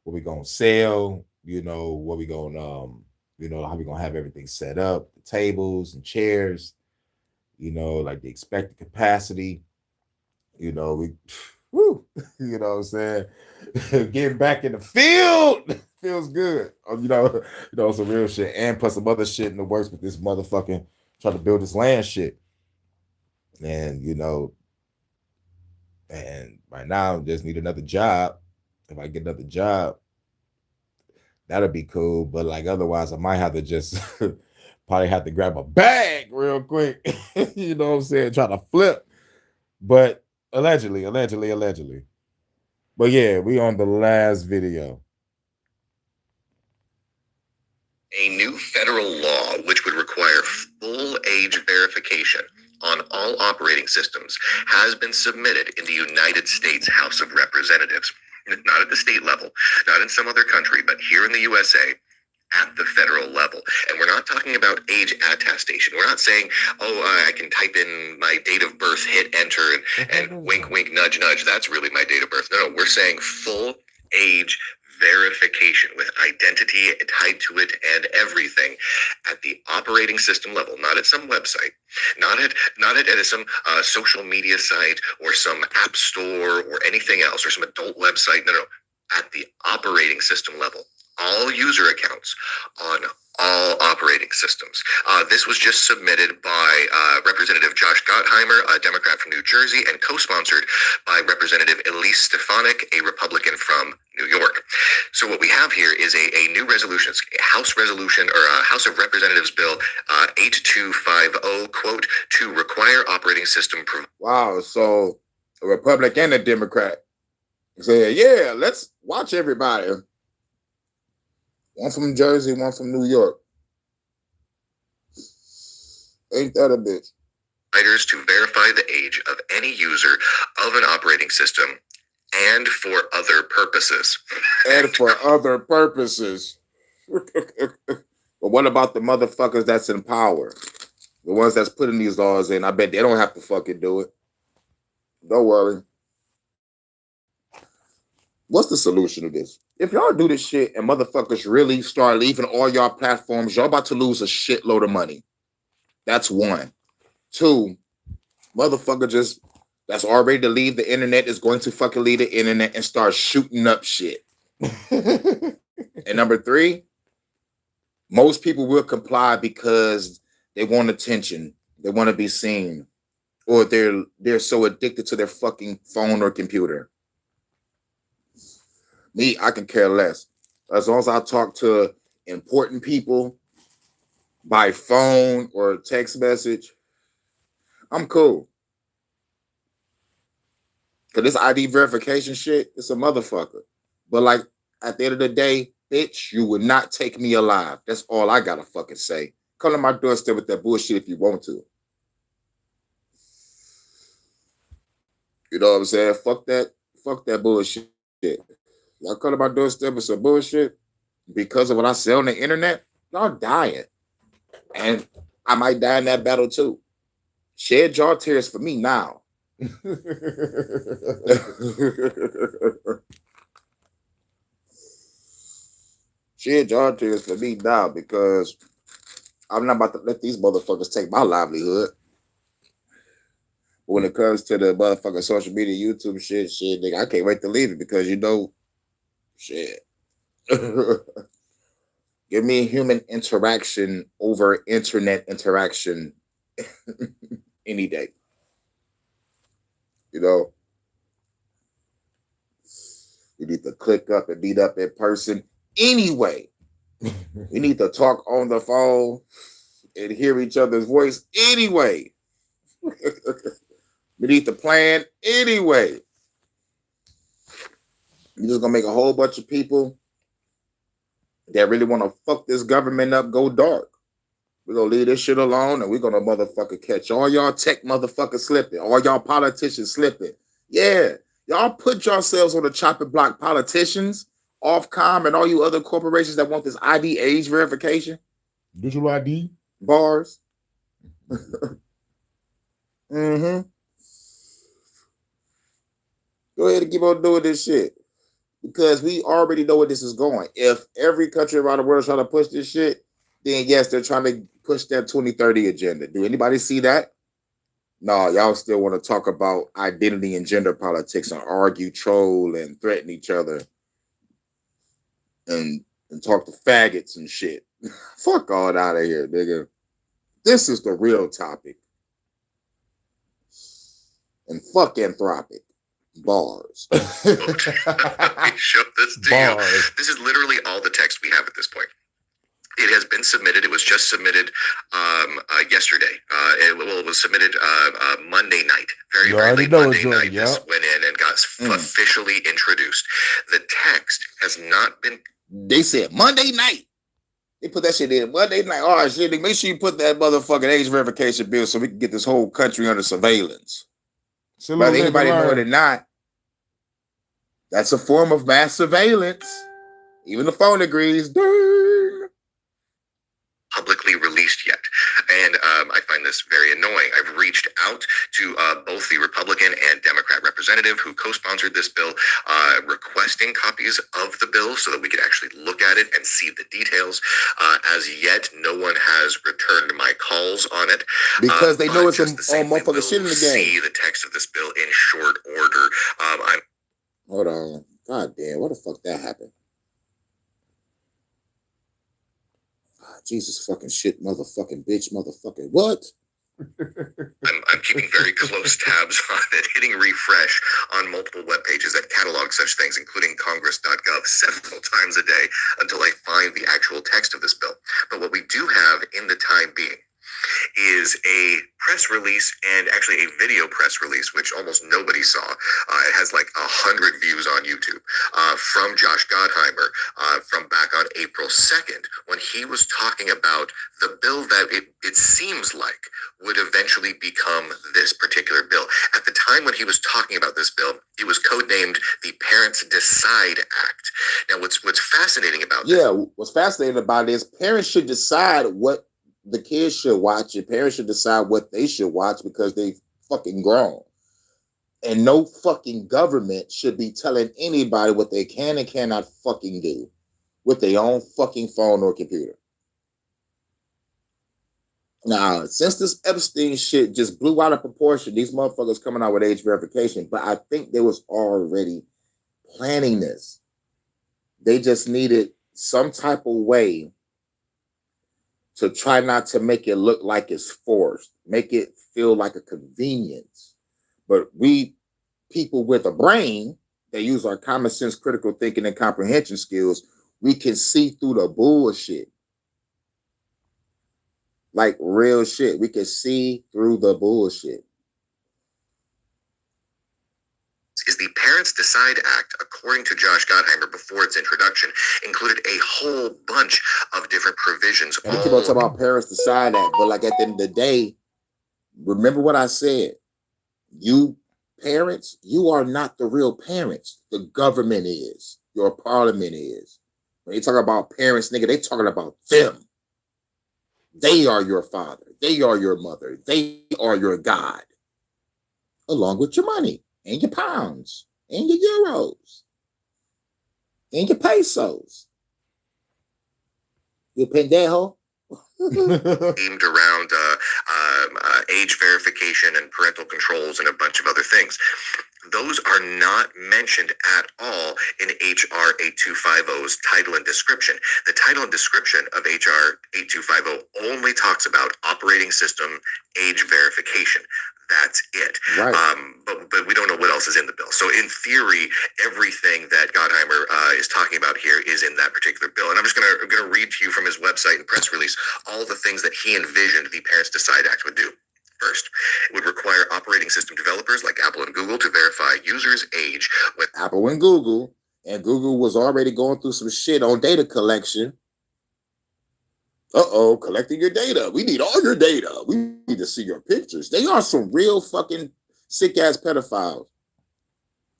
what we gonna sell, you know, what we gonna you know, how we gonna have everything set up, the tables and chairs, you know, like the expected capacity. You know, woo, you know what I'm saying? Getting back in the field feels good. You know, some real shit. And plus some other shit in the works with this motherfucking trying to build this land shit. And you know, and right now I just need another job. If I get another job, that'll be cool. But like otherwise, I might have to just probably have to grab a bag real quick. You know what I'm saying? Try to flip. But allegedly. But yeah, we on the last video. A new federal law which would require full age verification on all operating systems has been submitted in the United States House of Representatives. Not at the state level, not in some other country, but here in the USA at the federal level. And we're not talking about age attestation. We're not saying, I can type in my date of birth, hit enter, and wink, wink, nudge, nudge. That's really my date of birth. No, we're saying full age verification with identity tied to it and everything at the operating system level, not at some website, not at some social media site or some app store or anything else or some adult website. No, at the operating system level. All user accounts on all operating systems. This was just submitted by Representative Josh Gottheimer, a Democrat from New Jersey, and co-sponsored by Representative Elise Stefanik, a Republican from New York. So what we have here is a new resolution, a House resolution or a House of Representatives Bill 8250, quote, to require operating system. Wow, so a Republican and a Democrat say, yeah, let's watch everybody. One from Jersey, one from New York. Ain't that a bitch? To verify the age of any user of an operating system and for other purposes. But what about the motherfuckers that's in power? The ones that's putting these laws in, I bet they don't have to fucking do it. Don't worry. What's the solution to this? If y'all do this shit and motherfuckers really start leaving all y'all platforms, y'all about to lose a shitload of money. That's one. Two, motherfucker that's already to leave the internet is going to fucking leave the internet and start shooting up shit. And number three, most people will comply because they want attention. They want to be seen. Or they're so addicted to their fucking phone or computer. Me, I can care less. As long as I talk to important people by phone or text message, I'm cool. Because this ID verification shit, it's a motherfucker. But like, at the end of the day, bitch, you would not take me alive. That's all I gotta fucking say. Come to my doorstep with that bullshit if you want to. You know what I'm saying? Fuck that bullshit. Y'all come to my doorstep with some bullshit because of what I sell on the internet, y'all dying. And I might die in that battle too. Shed your tears for me now. Shed your tears for me now because I'm not about to let these motherfuckers take my livelihood. But when it comes to the motherfucking social media, YouTube shit, nigga, I can't wait to leave it because you know Shit. Give me human interaction over internet interaction any day. You know, we need to click up and meet up in person anyway. We need to talk on the phone and hear each other's voice anyway. We need to plan anyway. You're just gonna make a whole bunch of people that really want to fuck this government up go dark. We're gonna leave this shit alone and we're gonna motherfucker catch all y'all tech motherfuckers slipping, all y'all politicians slipping. Yeah, y'all put yourselves on the chopping block, politicians, Ofcom, and all you other corporations that want this ID age verification. Digital ID? Bars. Mm-hmm. Go ahead and keep on doing this shit. Because we already know where this is going. If every country around the world is trying to push this shit, then yes, they're trying to push that 2030 agenda. Do anybody see that? No, y'all still want to talk about identity and gender politics and argue, troll, and threaten each other and talk to faggots and shit. Fuck all out of here, nigga. This is the real topic. And fuck Anthropic. Bars. Let me show this to you. This is literally all the text we have at this point. It has been submitted. It was just submitted yesterday. It was submitted Monday night. Very late Monday night. This went in and got officially introduced. The text has not been. They said Monday night. They put that shit in Monday night. All right, shit. Make sure you put that motherfucking age verification bill so we can get this whole country under surveillance. Whether anybody know it or not, that's a form of mass surveillance. Even the phone agrees. Ding. Publicly released yet. And I find this very annoying. I've reached out to both the Republican and Democrat representative who co-sponsored this bill, requesting copies of the bill so that we could actually look at it and see the details. As yet, no one has returned my calls on it. Because they know it's all motherfucking shit in the game. See the text of this bill in short order. Hold on. God damn, what the fuck that happened? Jesus fucking shit, motherfucking bitch, motherfucking what? I'm keeping very close tabs on it, hitting refresh on multiple web pages that catalog such things, including congress.gov, several times a day until I find the actual text of this bill. But what we do have in the time being is a press release and actually a video press release, which almost nobody saw. It has like 100 views on YouTube from Josh Gottheimer from back on April 2nd when he was talking about the bill that it seems like would eventually become this particular bill. At the time when he was talking about this bill, it was codenamed the Parents Decide Act. Now, what's fascinating about this? Yeah, what's fascinating about it is parents should decide what the kids should watch, and parents should decide what they should watch because they fucking grown. And no fucking government should be telling anybody what they can and cannot fucking do with their own fucking phone or computer. Now, since this Epstein shit just blew out of proportion, these motherfuckers coming out with age verification, but I think they was already planning this. They just needed some type of way to try not to make it look like it's forced, make it feel like a convenience. But we, people with a brain that use our common sense, critical thinking, and comprehension skills, we can see through the bullshit. Like real shit. We can see through the bullshit. Is the Parents Decide Act, according to Josh Gottheimer before its introduction, included a whole bunch of different provisions. And we keep on talking about Parents Decide Act, but like at the end of the day, remember what I said. You parents, you are not the real parents. The government is. Your parliament is. When they talk about parents, nigga, they talking about them. They are your father. They are your mother. They are your God. Along with your money. And your pounds, and your euros, and your pesos. You pendejo. Aimed around age verification and parental controls and a bunch of other things. Those are not mentioned at all in HR 8250's title and description. The title and description of HR 8250 only talks about operating system age verification. That's it. Right. But we don't know what else is in the bill. So in theory, everything that Gottheimer is talking about here is in that particular bill. And I'm just going to read to you from his website and press release all the things that he envisioned the Parents Decide Act would do. First, it would require operating system developers like Apple and Google to verify users' age. With Apple and Google was already going through some shit on data collection. Collecting your data. We need all your data. We need to see your pictures. They are some real fucking sick-ass pedophiles.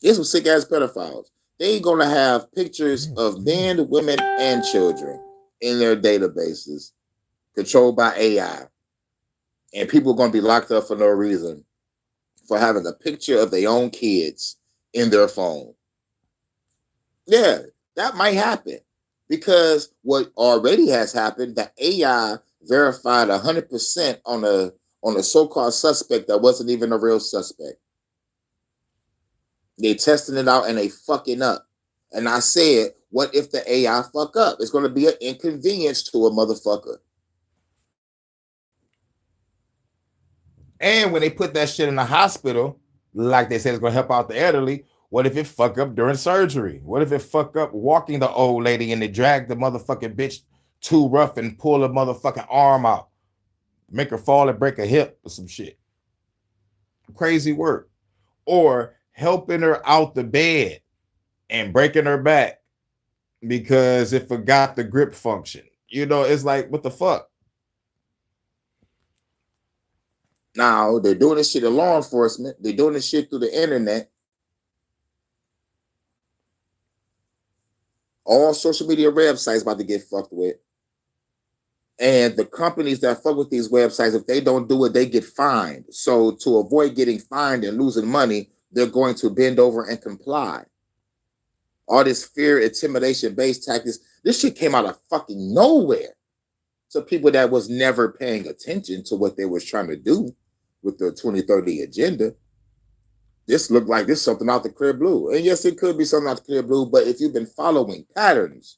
They're some sick-ass pedophiles. They ain't gonna have pictures of men, women, and children in their databases controlled by AI. And people are gonna be locked up for no reason for having a picture of their own kids in their phone. Yeah, that might happen. Because what already has happened, the AI verified 100% on a so-called suspect that wasn't even a real suspect. They testing it out and they fucking up. And I said, what if the AI fuck up? It's going to be an inconvenience to a motherfucker. And when they put that shit in the hospital, like they said it's going to help out the elderly, what if it fuck up during surgery? What if it fuck up walking the old lady and they drag the motherfucking bitch too rough and pull the motherfucking arm out, make her fall and break a hip or some shit? Crazy work. Or helping her out the bed and breaking her back because it forgot the grip function. You know, it's like, what the fuck? Now, they're doing this shit in law enforcement. They're doing this shit through the internet. All social media websites about to get fucked with. And the companies that fuck with these websites, if they don't do it, they get fined. So to avoid getting fined and losing money, they're going to bend over and comply. All this fear, intimidation-based tactics, this shit came out of fucking nowhere to people that was never paying attention to what they was trying to do with the 2030 agenda. This looked like this something out the clear blue. And yes, it could be something out the clear blue, but if you've been following patterns,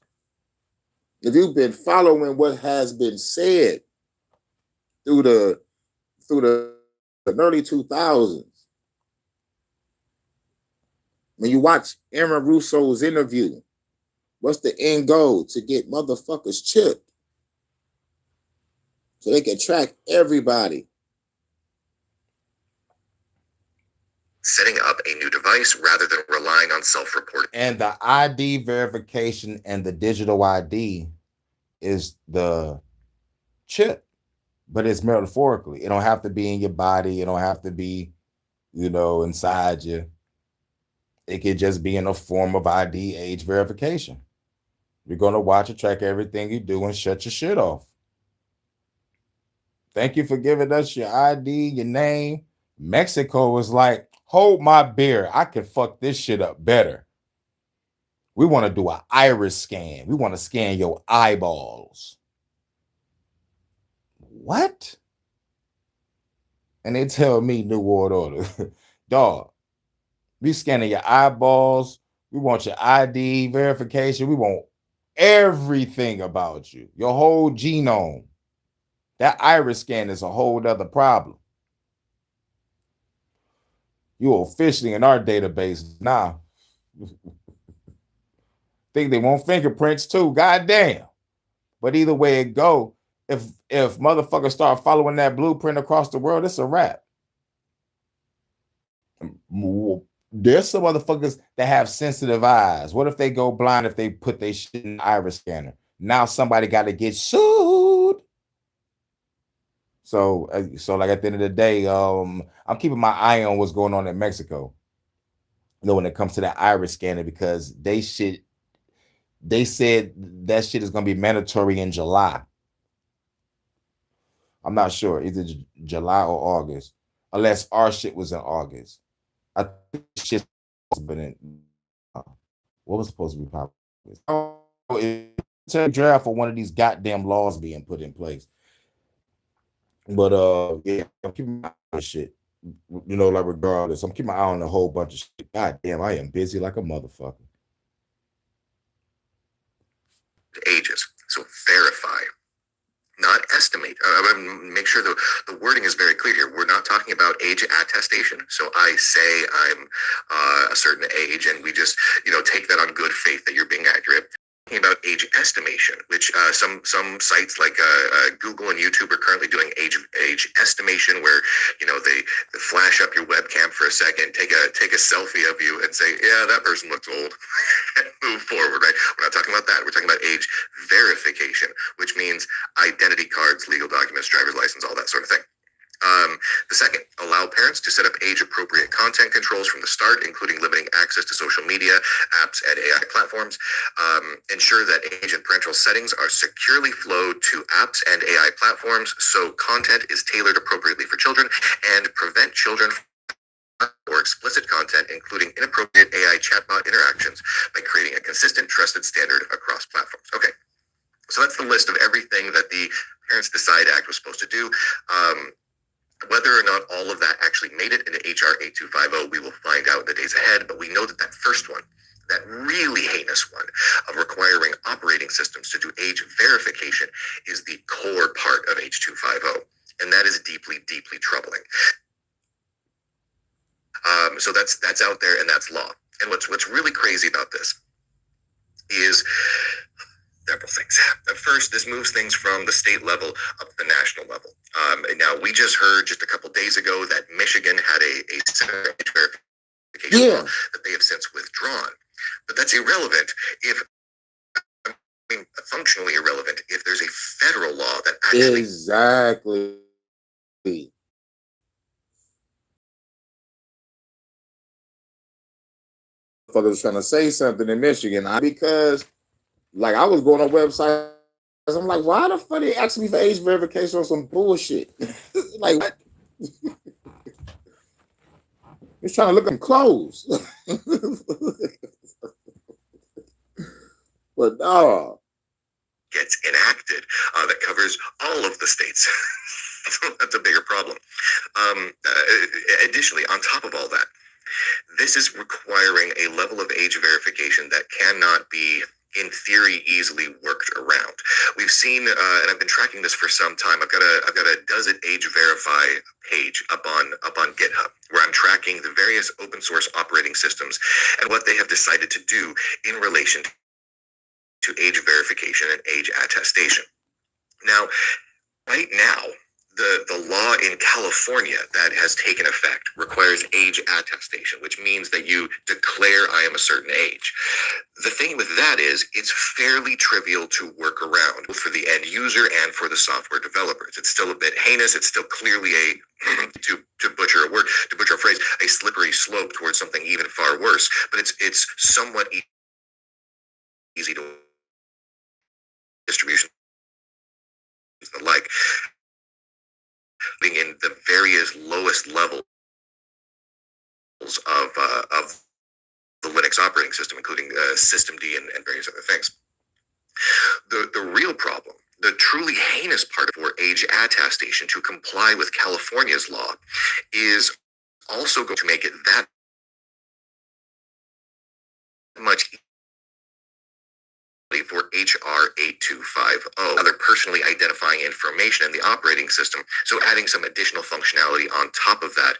if you've been following what has been said through the early 2000s, when you watch Aaron Russo's interview, what's the end goal? To get motherfuckers chipped so they can track everybody. setting up a new device rather than relying on self-reporting. And the ID verification and the digital ID is the chip, but it's metaphorically. It don't have to be in your body. It don't have to be, inside you. It could just be in a form of ID age verification. You're going to watch and track everything you do and shut your shit off. Thank you for giving us your ID, your name. Mexico was like, hold my beer. I can fuck this shit up better. We want to do an iris scan. We want to scan your eyeballs. What? And they tell me New World Order, dog, we scanning your eyeballs. We want your ID verification. We want everything about you, your whole genome. That iris scan is a whole other problem. You're officially in our database now. Think they want fingerprints too. Goddamn. But either way it go, if motherfuckers start following that blueprint across the world, it's a wrap. There's some motherfuckers that have sensitive eyes. What if they go blind if they put their shit in the iris scanner? Now somebody got to get sued. So like at the end of the day, I'm keeping my eye on what's going on in Mexico. When it comes to that iris scanner, because they said that shit is going to be mandatory in July. I'm not sure, either July or August, unless our shit was in August. I think shit has been in. What was supposed to be popular? It's a draft for one of these goddamn laws being put in place. But yeah, I'm keeping my eye on shit. You know, like regardless, I'm keeping my eye on a whole bunch of shit. God damn, I am busy like a motherfucker. Ages. So verify, not estimate. I want to make sure the wording is very clear here. We're not talking about age attestation. So I say I'm a certain age, and we just, take that on good faith that you're being accurate. About age estimation, which some sites like Google and YouTube are currently doing age estimation, where they flash up your webcam for a second, take a selfie of you, and say, yeah, that person looks old. Move forward, right? We're not talking about that. We're talking about age verification, which means identity cards, legal documents, driver's license, all that sort of thing. The second, allow parents to set up age-appropriate content controls from the start, including limiting access to social media, apps, and AI platforms. Ensure that age and parental settings are securely flowed to apps and AI platforms so content is tailored appropriately for children, and prevent children or explicit content, including inappropriate AI chatbot interactions, by creating a consistent, trusted standard across platforms. Okay, so that's the list of everything that the Parents Decide Act was supposed to do. Whether or not all of that actually made it into HR 8250, we will find out in the days ahead, but we know that that first one, that really heinous one of requiring operating systems to do age verification, is the core part of H250, and that is deeply, deeply troubling. So that's out there, and that's law. And what's really crazy about this is several things. First, this moves things from the state level up to the national level. And now, we just heard just a couple days ago that Michigan had a Senate verification law that they have since withdrawn. But that's irrelevant functionally irrelevant if there's a federal law that actually... Exactly. Motherfuckers trying to say something in Michigan because, like, I was going on websites. I'm like, why the fuck they asking me for age verification on some bullshit? Like, what? He's trying to look at them clothes. But no. Gets enacted that covers all of the states. So that's a bigger problem. Additionally, on top of all that, this is requiring a level of age verification that cannot be, in theory, easily worked around. We've seen, and I've been tracking this for some time. I've got a Does It Age Verify page up on GitHub, where I'm tracking the various open source operating systems and what they have decided to do in relation to age verification and age attestation. Now, right now, the law in California that has taken effect requires age attestation, which means that you declare I am a certain age. The thing with that is it's fairly trivial to work around, both for the end user and for the software developers. It's still a bit heinous. It's still clearly to butcher a word, to butcher a phrase, a slippery slope towards something even far worse. But it's somewhat easy to distribution and the like. Being in the various lowest levels of the Linux operating system, including systemd and various other things. The real problem, the truly heinous part for age attestation to comply with California's law, is also going to make it that much for HR 8250, other personally identifying information in the operating system. So adding some additional functionality on top of that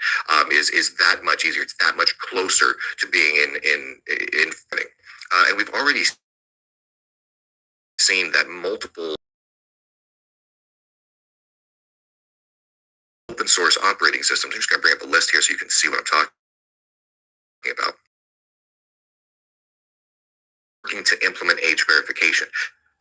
is that much easier. It's that much closer to being in and we've already seen that multiple open source operating systems. I'm just going to bring up a list here so you can see what I'm talking about. Working to implement age verification.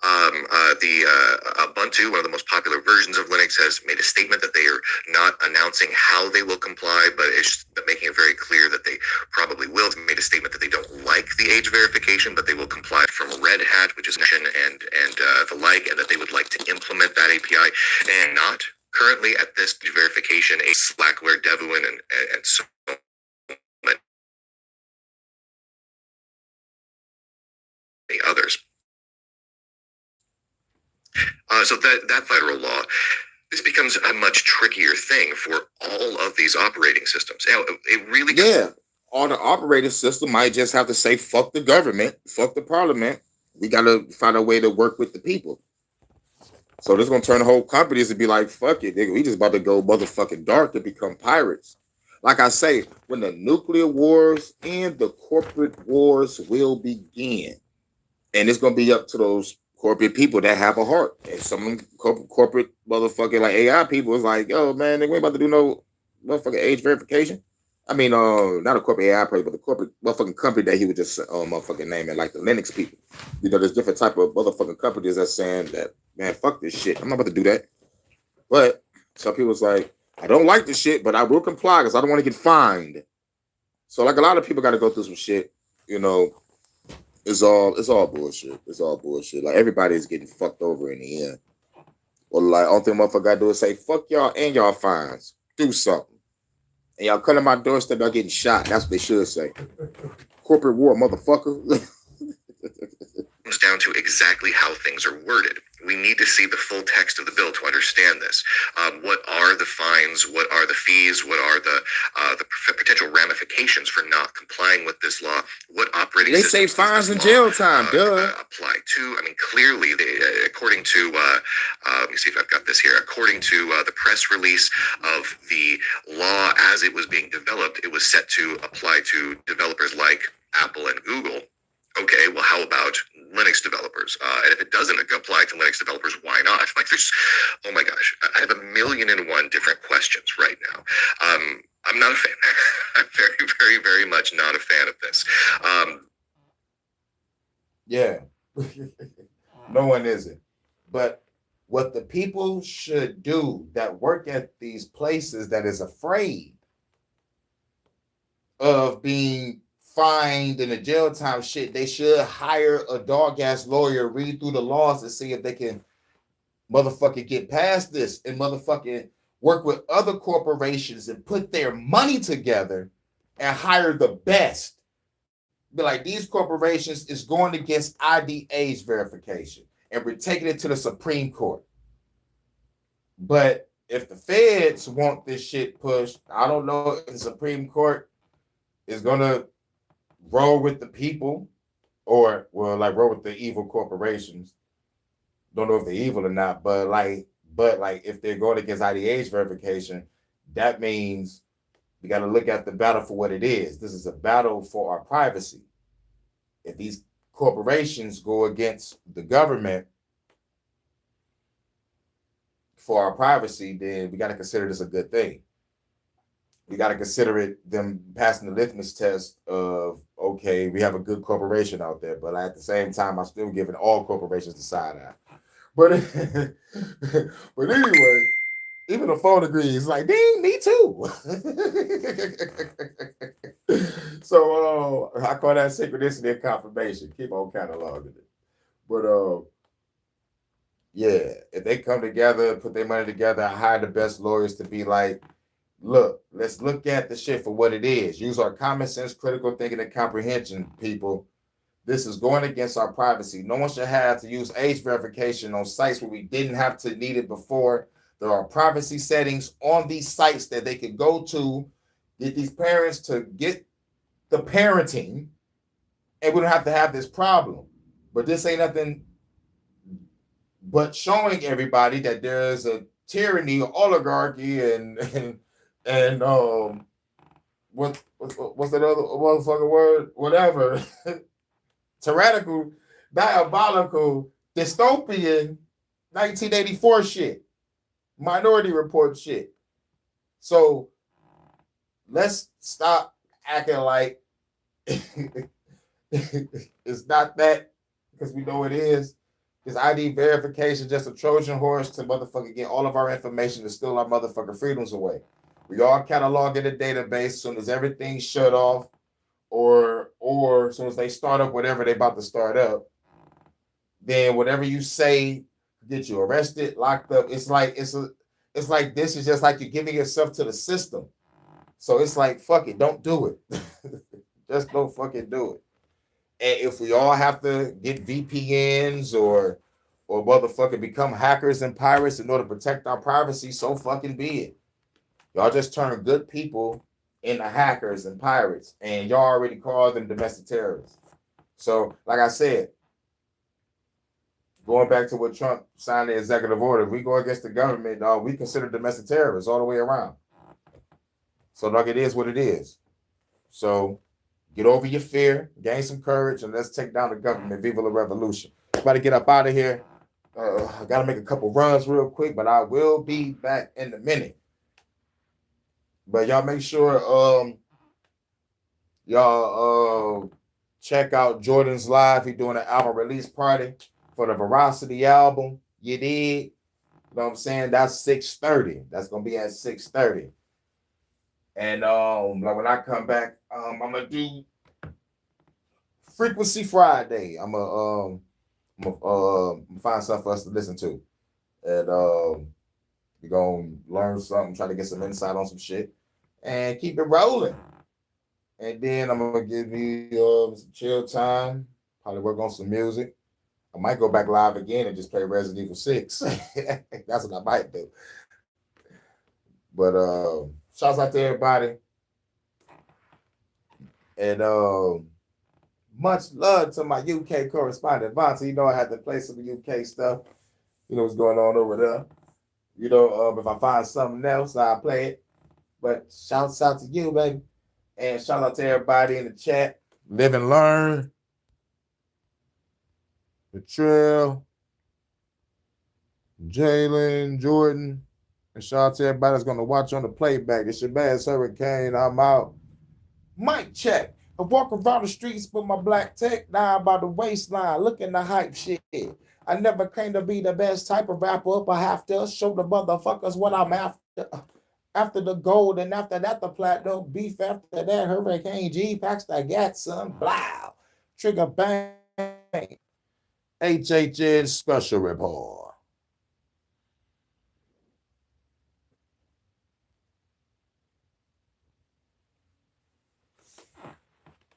Ubuntu, one of the most popular versions of Linux, has made a statement that they are not announcing how they will comply, but making it very clear that they probably will. They made a statement that they don't like the age verification, but they will comply from Red Hat, which is and the like, and that they would like to implement that API, and not currently at this verification a Slackware, Devuan, and so many others. So that federal law This becomes a much trickier thing for all of these operating systems. It really all the operating system might just have to say fuck the government, fuck the parliament. We gotta find a way to work with the people. So this is gonna turn the whole companies to be like, fuck it, nigga, we just about to go motherfucking dark to become pirates. Like I say, when the nuclear wars and the corporate wars will begin, and it's gonna be up to those corporate people that have a heart. And some corporate motherfucking like AI people is like, yo, man, they ain't about to do no motherfucking age verification. I mean, not a corporate AI person, but the corporate motherfucking company that he would just motherfucking name it, like the Linux people. You know, there's different type of motherfucking companies that's saying that, man, fuck this shit. I'm not about to do that. But some people's like, I don't like this shit, but I will comply because I don't want to get fined. So like a lot of people got to go through some shit, you know. It's all bullshit. It's all bullshit. Like everybody's getting fucked over in the end. Or like only thing motherfucker gotta do is say, fuck y'all and y'all fines. Do something. And y'all come to my doorstep, y'all getting shot. That's what they should say. Corporate war, motherfucker. Comes down to exactly how things are worded. We need to see the full text of the bill to understand this. What are the fines? What are the fees? What are the potential ramifications for not complying with this law? What operating they say fines and jail time, apply to? I mean, clearly, according to let me see if I've got this here. According to the press release of the law as it was being developed, it was set to apply to developers like Apple and Google. Okay, well, how about Linux developers? And if it doesn't apply to Linux developers, why not? Like, there's, oh my gosh, I have 1,000,001 different questions right now. I'm not a fan. I'm very, very, very much not a fan of this. Yeah, no one isn't. But what the people should do that work at these places that is afraid of being fined and the jail time shit, they should hire a dog ass lawyer, read through the laws and see if they can motherfucking get past this and motherfucking work with other corporations and put their money together and hire the best. Be like, these corporations is going against ID age verification and we're taking it to the Supreme Court. But if the feds want this shit pushed, I don't know if the Supreme Court is gonna roll with the people or roll with the evil corporations. Don't know if they're evil or not, but if they're going against IDH verification, that means we got to look at the battle for what it is. This is a battle for our privacy. If these corporations go against the government for our privacy, then we got to consider this a good thing. We got to consider it them passing the litmus test of, okay, we have a good corporation out there, but at the same time, I'm still giving all corporations the side eye. But anyway, even the phone agrees, like, ding, me too. So I call that synchronicity and confirmation. Keep on cataloging it. But yeah, if they come together, put their money together, hire the best lawyers to be like, look, let's look at the shit for what it is. Use our common sense, critical thinking, and comprehension, people. This is going against our privacy. No one should have to use age verification on sites where we didn't have to need it before. There are privacy settings on these sites that they could go to, get these parents to get the parenting, and we don't have to have this problem. But this ain't nothing but showing everybody that there's a tyranny, oligarchy, and what's that other motherfucking word? Whatever. Tyrannical, diabolical, dystopian 1984 shit. Minority Report shit. So let's stop acting like it's not that, because we know it is. Because ID verification is just a Trojan horse to motherfucking get all of our information to steal our motherfucking freedoms away. We all catalog in a database as soon as everything's shut off, or as soon as they start up whatever they about to start up, then whatever you say get you arrested, locked up. It's like this is just like you're giving yourself to the system. So it's like, fuck it, don't do it. Just don't fucking do it. And if we all have to get VPNs or or motherfucking become hackers and pirates in order to protect our privacy, so fucking be it. Y'all just turn good people into hackers and pirates, and y'all already call them domestic terrorists. So, like I said, going back to what Trump signed the executive order, if we go against the government, we consider domestic terrorists all the way around. So, like, it is what it is. So, get over your fear, gain some courage, and let's take down the government. Viva la revolution. About to get up out of here. I got to make a couple runs real quick, but I will be back in a minute. But y'all make sure y'all check out Jordan's live. He's doing an album release party for the Veracity album. You dig? You know what I'm saying? That's 6:30. That's gonna be at 6:30. And like when I come back, I'm gonna do Frequency Friday. I'm gonna find stuff for us to listen to, and we're gonna learn something, try to get some insight on some shit, and keep it rolling. And then I'm gonna give you some chill time, probably work on some music. I might go back live again and just play Resident Evil 6. That's what I might do. But shouts out to everybody. And much love to my UK correspondent, Vontae. You know I had to play some UK stuff. You know what's going on over there. You know, if I find something else, I'll play it. But shouts out to you, baby. And shout out to everybody in the chat. Live and learn. The Trail. Jalen, Jordan. And shout out to everybody that's going to watch on the playback. It's your man, Hurricane. I'm out. Mic check. I walk around the streets with my black tech down by the waistline, looking the hype shit. I never claimed to be the best type of rapper, but I have to show the motherfuckers what I'm after. After the gold, and after that, the platinum. Beef after that, Hurricane G packs the gat, son. Blow. Trigger bang. HHN special report.